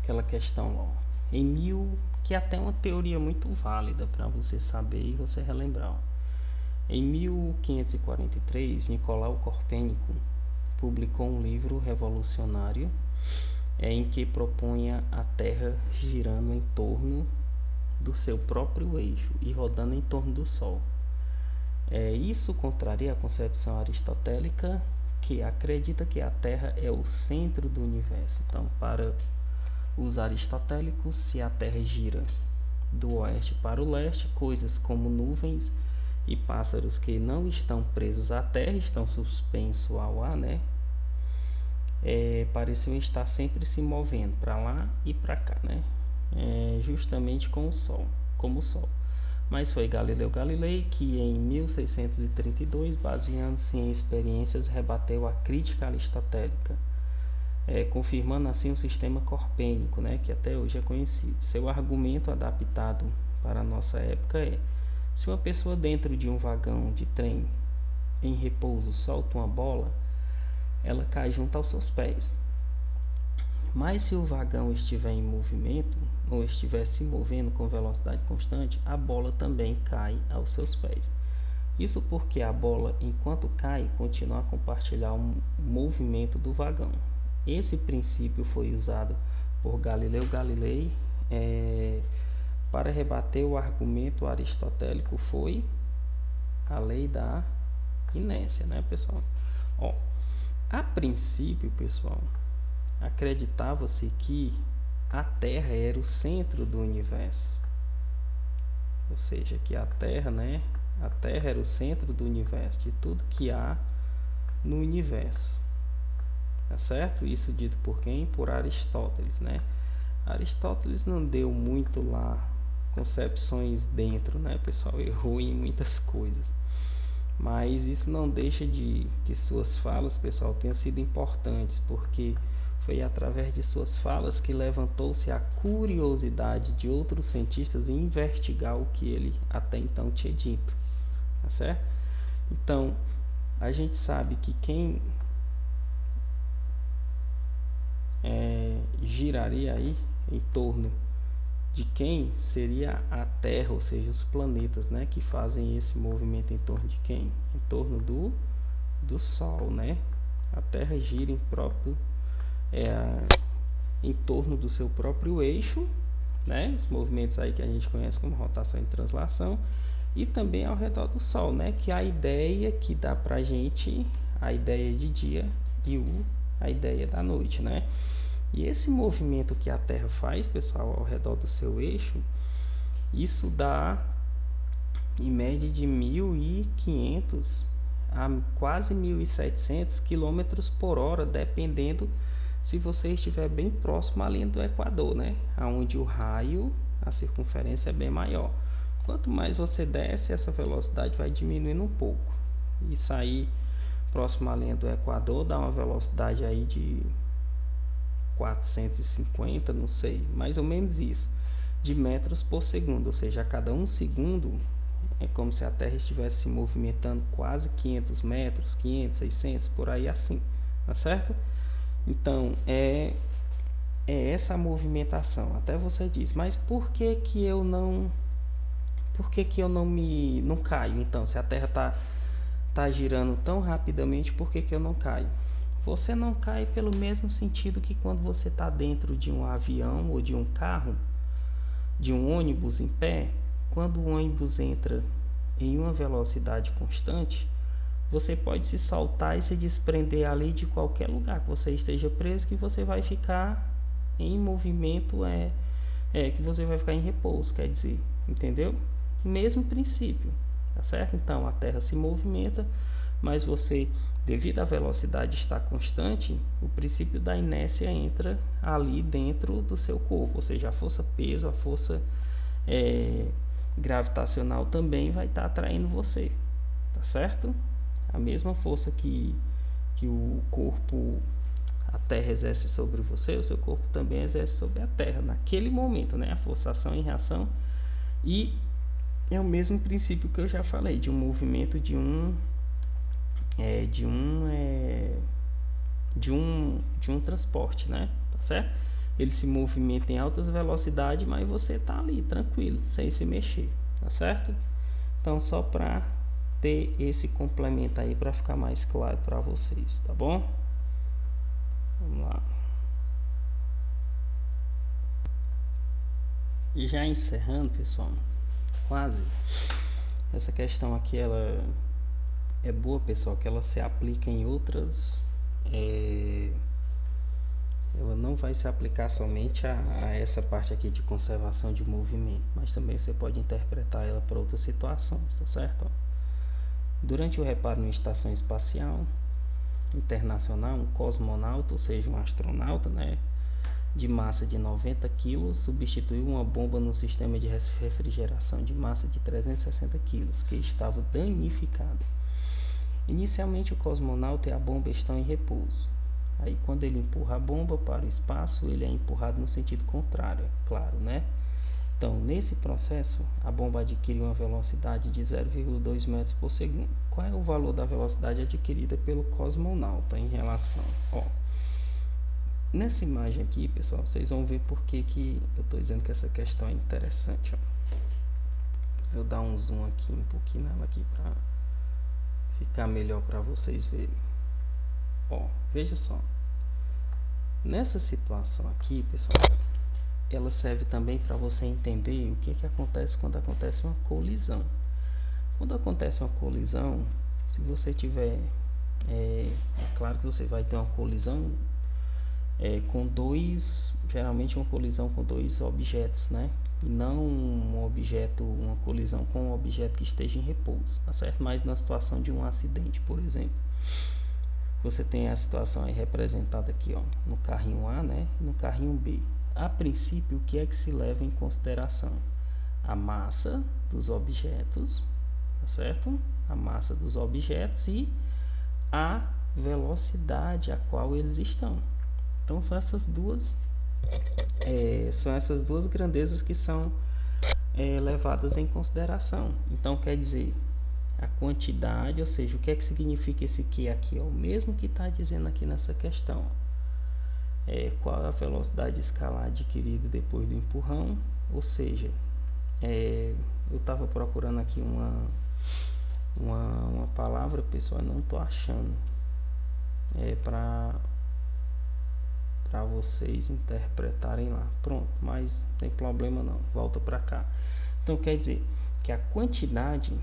aquela questão, ó, que é até uma teoria muito válida para você saber e você relembrar. Ó. Em 1543, Nicolau Copérnico publicou um livro revolucionário em que propunha a Terra girando em torno do seu próprio eixo e rodando em torno do Sol. Isso contraria a concepção aristotélica, que acredita que a Terra é o centro do universo. Então, para os aristotélicos, se a Terra gira do oeste para o leste, coisas como nuvens e pássaros que não estão presos à Terra, estão suspensos ao ar, né? Pareciam estar sempre se movendo para lá e para cá, né? Justamente com o Sol, como o Sol. Mas foi Galileu Galilei que em 1632, baseando-se em experiências, rebateu a crítica aristotélica, confirmando assim o sistema copérnico, né, que até hoje é conhecido. Seu argumento adaptado para a nossa época é: se uma pessoa dentro de um vagão de trem em repouso solta uma bola, ela cai junto aos seus pés. Mas se o vagão estiver em movimento ou estiver se movendo com velocidade constante, a bola também cai aos seus pés. Isso porque a bola, enquanto cai, continua a compartilhar o movimento do vagão. Esse princípio foi usado por Galileu Galilei para rebater o argumento aristotélico, foi a lei da inércia, né, pessoal? A princípio, pessoal, acreditava-se que a Terra era o centro do universo. Ou seja, que a Terra, né? A Terra era o centro do universo, de tudo que há no universo. Tá certo? Isso dito por quem? Por Aristóteles, né? Aristóteles não deu muito lá concepções dentro, né, pessoal? Errou em muitas coisas. Mas isso não deixa de que suas falas, pessoal, tenham sido importantes, porque foi através de suas falas que levantou-se a curiosidade de outros cientistas em investigar o que ele até então tinha dito, tá certo? Então, a gente sabe que quem giraria aí em torno de quem seria a Terra, ou seja, os planetas, né, que fazem esse movimento em torno de quem? Em torno do Sol, né? A Terra gira em torno do seu próprio eixo, né? Os movimentos aí que a gente conhece como rotação e translação, e também ao redor do Sol, né? Que é a ideia que dá pra gente a ideia de dia e a ideia da noite, né? E esse movimento que a Terra faz, pessoal, ao redor do seu eixo, isso dá em média de 1.500 a quase 1.700 quilômetros por hora, dependendo se você estiver bem próximo à linha do Equador, né? Onde o raio, a circunferência é bem maior. Quanto mais você desce, essa velocidade vai diminuindo um pouco. E sair próximo à linha do Equador dá uma velocidade aí de 450, não sei, mais ou menos isso, de metros por segundo, ou seja, a cada 1 segundo é como se a Terra estivesse se movimentando quase 500 metros, 500, 600, por aí assim, tá certo? Então, é essa movimentação. Até você diz, mas por que que eu não não caio? Então, se a Terra tá girando tão rapidamente, por que que eu não caio? Você não cai pelo mesmo sentido que quando você está dentro de um avião ou de um carro, de um ônibus em pé. Quando o ônibus entra em uma velocidade constante, você pode se soltar e se desprender ali de qualquer lugar que você esteja preso, que você vai ficar em movimento, que você vai ficar em repouso, quer dizer, entendeu? Mesmo princípio, tá certo? Então a Terra se movimenta, mas você, devido à velocidade estar constante, o princípio da inércia entra ali dentro do seu corpo, ou seja, a força peso, a força gravitacional também vai estar atraindo você, tá certo? A mesma força que o corpo, a Terra exerce sobre você, o seu corpo também exerce sobre a Terra naquele momento, né? A força ação e reação, e é o mesmo princípio que eu já falei de um movimento de um transporte, né? Tá certo? Ele se movimenta em altas velocidades, mas você tá ali tranquilo, sem se mexer, tá certo? Então, só para ter esse complemento aí para ficar mais claro para vocês, tá bom? Vamos lá. E já encerrando, pessoal, quase. Essa questão aqui, ela é boa, pessoal, que ela se aplica em outras. Ela não vai se aplicar somente a essa parte aqui de conservação de movimento, mas também você pode interpretar ela para outras situações, tá certo? Durante o reparo em estação espacial internacional, um cosmonauta, ou seja, um astronauta, né, de massa de 90 kg, substituiu uma bomba no sistema de refrigeração de massa de 360 kg, que estava danificada. Inicialmente, o cosmonauta e a bomba estão em repouso. Aí, quando ele empurra a bomba para o espaço, ele é empurrado no sentido contrário, claro, né? Então, nesse processo, a bomba adquire uma velocidade de 0,2 metros por segundo. Qual é o valor da velocidade adquirida pelo cosmonauta em relação? Nessa imagem aqui, pessoal, vocês vão ver por que eu estou dizendo que essa questão é interessante. Vou dar um zoom aqui um pouquinho nela aqui para ficar melhor para vocês verem. Veja só. Nessa situação aqui, pessoal, ela serve também para você entender o que acontece quando acontece uma colisão. Quando acontece uma colisão, se você tiver, claro que você vai ter uma colisão com dois, geralmente uma colisão com dois objetos, né? E não uma colisão com um objeto que esteja em repouso, tá certo? Mas na situação de um acidente, por exemplo, você tem a situação aí representada aqui, ó, no carrinho A, né? No carrinho B. A princípio, o que é que se leva em consideração? A massa dos objetos, tá certo? A massa dos objetos e a velocidade a qual eles estão. Então são essas duas grandezas que são levadas em consideração. Então quer dizer, a quantidade, ou seja, o que é que significa esse Q aqui? É o mesmo que está dizendo aqui nessa questão. Qual é a velocidade escalar adquirida depois do empurrão? Ou seja, eu estava procurando aqui uma palavra, pessoal, não estou achando. Para vocês interpretarem lá. Pronto, mas não tem problema não. Volta para cá. Então quer dizer que a quantidade,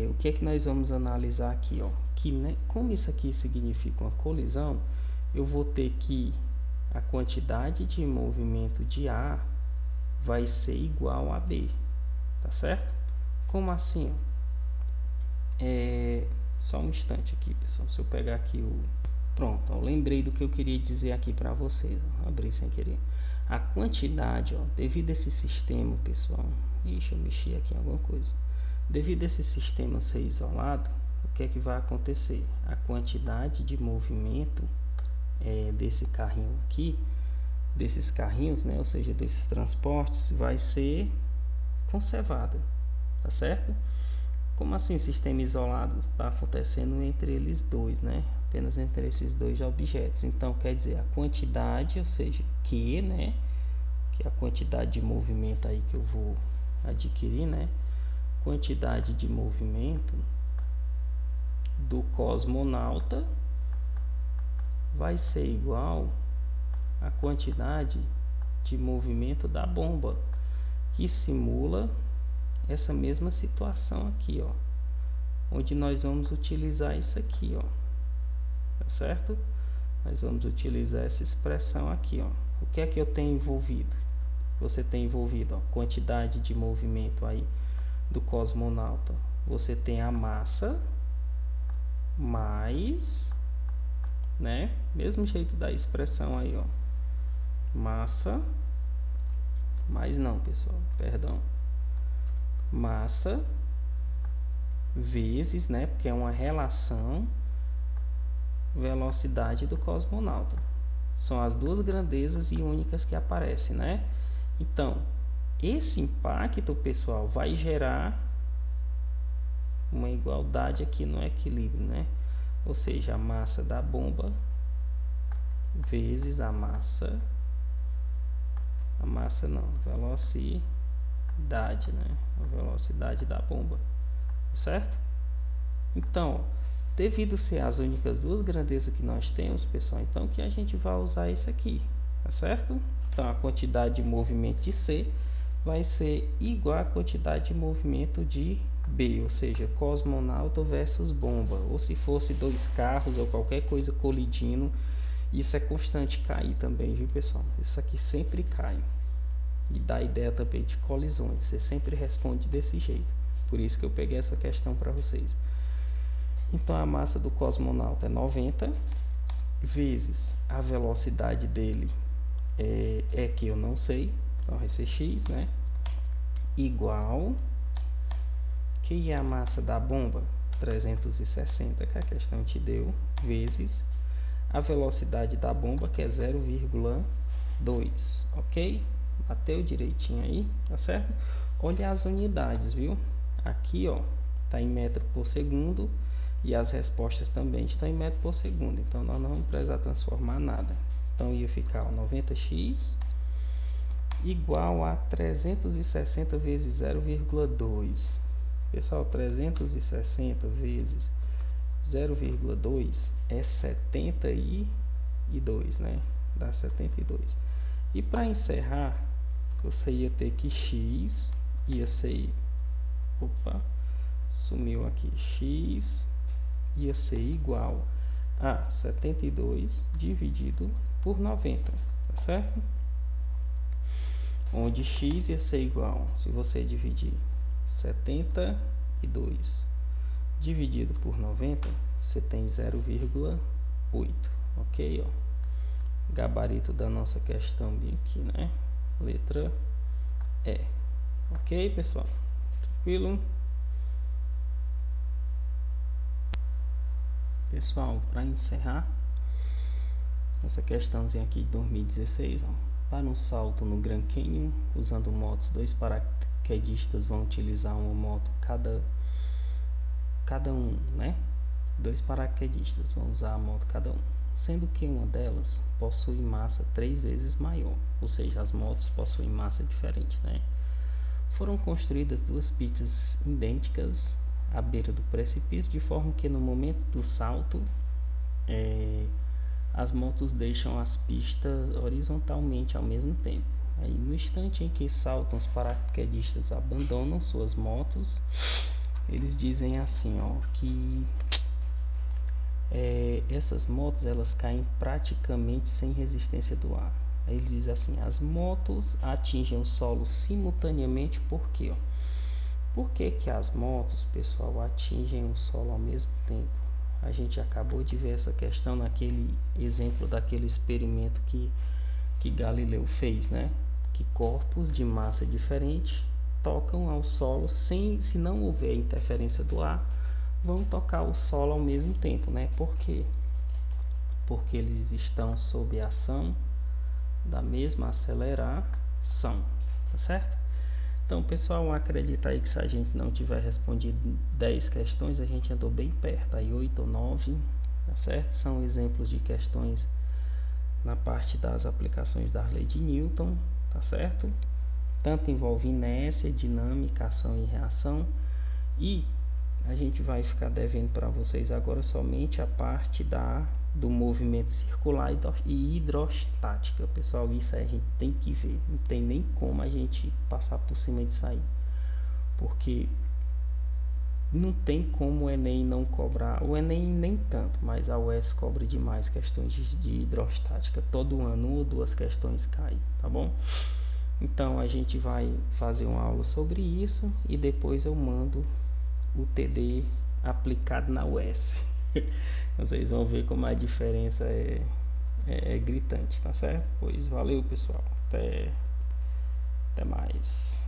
o que é que nós vamos analisar aqui, ó? Que, né, como isso aqui significa uma colisão, eu vou ter que a quantidade de movimento de A vai ser igual a B, tá certo? Como assim? Só um instante aqui, pessoal. Se eu pegar aqui pronto, eu lembrei do que eu queria dizer aqui para vocês. Abri sem querer. A quantidade, ó, devido a esse sistema, pessoal. Ixi, eu mexi aqui em alguma coisa. Devido a esse sistema ser isolado, o que é que vai acontecer? A quantidade de movimento desse carrinho aqui, desses carrinhos, né, ou seja, desses transportes, vai ser conservada, tá certo? Como assim sistema isolado? Está acontecendo entre eles dois, né? Apenas entre esses dois objetos. Então quer dizer a quantidade, ou seja, Q, né? Que é a quantidade de movimento aí que eu vou adquirir, né? Quantidade de movimento do cosmonauta vai ser igual à quantidade de movimento da bomba, que simula essa mesma situação aqui, ó, onde nós vamos utilizar isso aqui, ó, tá certo? Nós vamos utilizar essa expressão aqui, ó. O que é que eu tenho envolvido? Você tem envolvido, ó, quantidade de movimento aí do cosmonauta. Você tem a massa mais, né? Mesmo jeito da expressão aí, ó. Massa mais não, pessoal, perdão. Massa vezes, né? Porque é uma relação velocidade do cosmonauta. São as duas grandezas e únicas que aparecem, né? Então, esse impacto, pessoal, vai gerar uma igualdade aqui no equilíbrio, né? Ou seja, a massa da bomba vezes a massa não, velocidade, né? A velocidade da bomba, certo? Então, devido a ser as únicas duas grandezas que nós temos, pessoal, então que a gente vai usar isso aqui, tá certo? Então, a quantidade de movimento de C vai ser igual à quantidade de movimento de B, ou seja, cosmonauta versus bomba. Ou se fosse dois carros ou qualquer coisa colidindo, isso é constante cair também, viu, pessoal? Isso aqui sempre cai. E dá a ideia também de colisões. Você sempre responde desse jeito. Por isso que eu peguei essa questão para vocês. Então, a massa do cosmonauta é 90 vezes a velocidade dele que eu não sei. Então, vai ser x, né? Igual, que é a massa da bomba? 360, que a questão te deu, vezes a velocidade da bomba, que é 0,2, ok? Bateu direitinho aí, tá certo? Olha as unidades, viu? Aqui, ó, tá em metro por segundo e as respostas também estão em metro por segundo. Então, nós não vamos precisar transformar nada. Então, ia ficar 90x igual a 360 vezes 0,2. Pessoal, 360 vezes 0,2 é 72, né? Dá 72. E para encerrar, você ia ter que x ia ser... Opa, sumiu aqui. X ia ser igual 72 dividido por 90, tá certo? Onde x ia ser igual, se você dividir 72 dividido por 90, você tem 0,8, ok? Ó. Gabarito da nossa questão aqui, né? Letra E. Ok, pessoal? Tranquilo? Pessoal, para encerrar essa questãozinha aqui de 2016, ó, para um salto no Grand Canyon, usando motos, 2 paraquedistas vão utilizar uma moto cada um, né? 2 paraquedistas vão usar a moto cada um, sendo que uma delas possui massa 3 vezes maior, ou seja, as motos possuem massa diferente, né? Foram construídas 2 pistas idênticas à beira do precipício, de forma que no momento do salto as motos deixam as pistas horizontalmente ao mesmo tempo. Aí, no instante em que saltam, os paraquedistas abandonam suas motos. Eles dizem assim, ó, que essas motos elas caem praticamente sem resistência do ar. Aí ele diz assim: as motos atingem o solo simultaneamente. Por quê? Por que as motos, pessoal, atingem o solo ao mesmo tempo? A gente acabou de ver essa questão naquele exemplo daquele experimento que Galileu fez, né? Que corpos de massa diferente tocam ao solo se não houver interferência do ar, vão tocar o solo ao mesmo tempo, né? Por quê? Porque eles estão sob a ação da mesma aceleração, tá certo? Então, pessoal, acredita aí que se a gente não tiver respondido 10 questões, a gente andou bem perto, aí 8 ou 9, tá certo? São exemplos de questões na parte das aplicações da lei de Newton, tá certo? Tanto envolve inércia, dinâmica, ação e reação, e a gente vai ficar devendo para vocês agora somente a parte do movimento circular e hidrostática. Pessoal, isso aí a gente tem que ver, não tem nem como a gente passar por cima disso aí, porque não tem como o Enem não cobrar, o Enem nem tanto, mas a UES cobra demais questões de hidrostática, todo ano 1 ou 2 questões caem, tá bom? Então a gente vai fazer uma aula sobre isso e depois eu mando o TD aplicado na UES. Vocês vão ver como a diferença é gritante, tá certo? Pois valeu, pessoal. Até mais.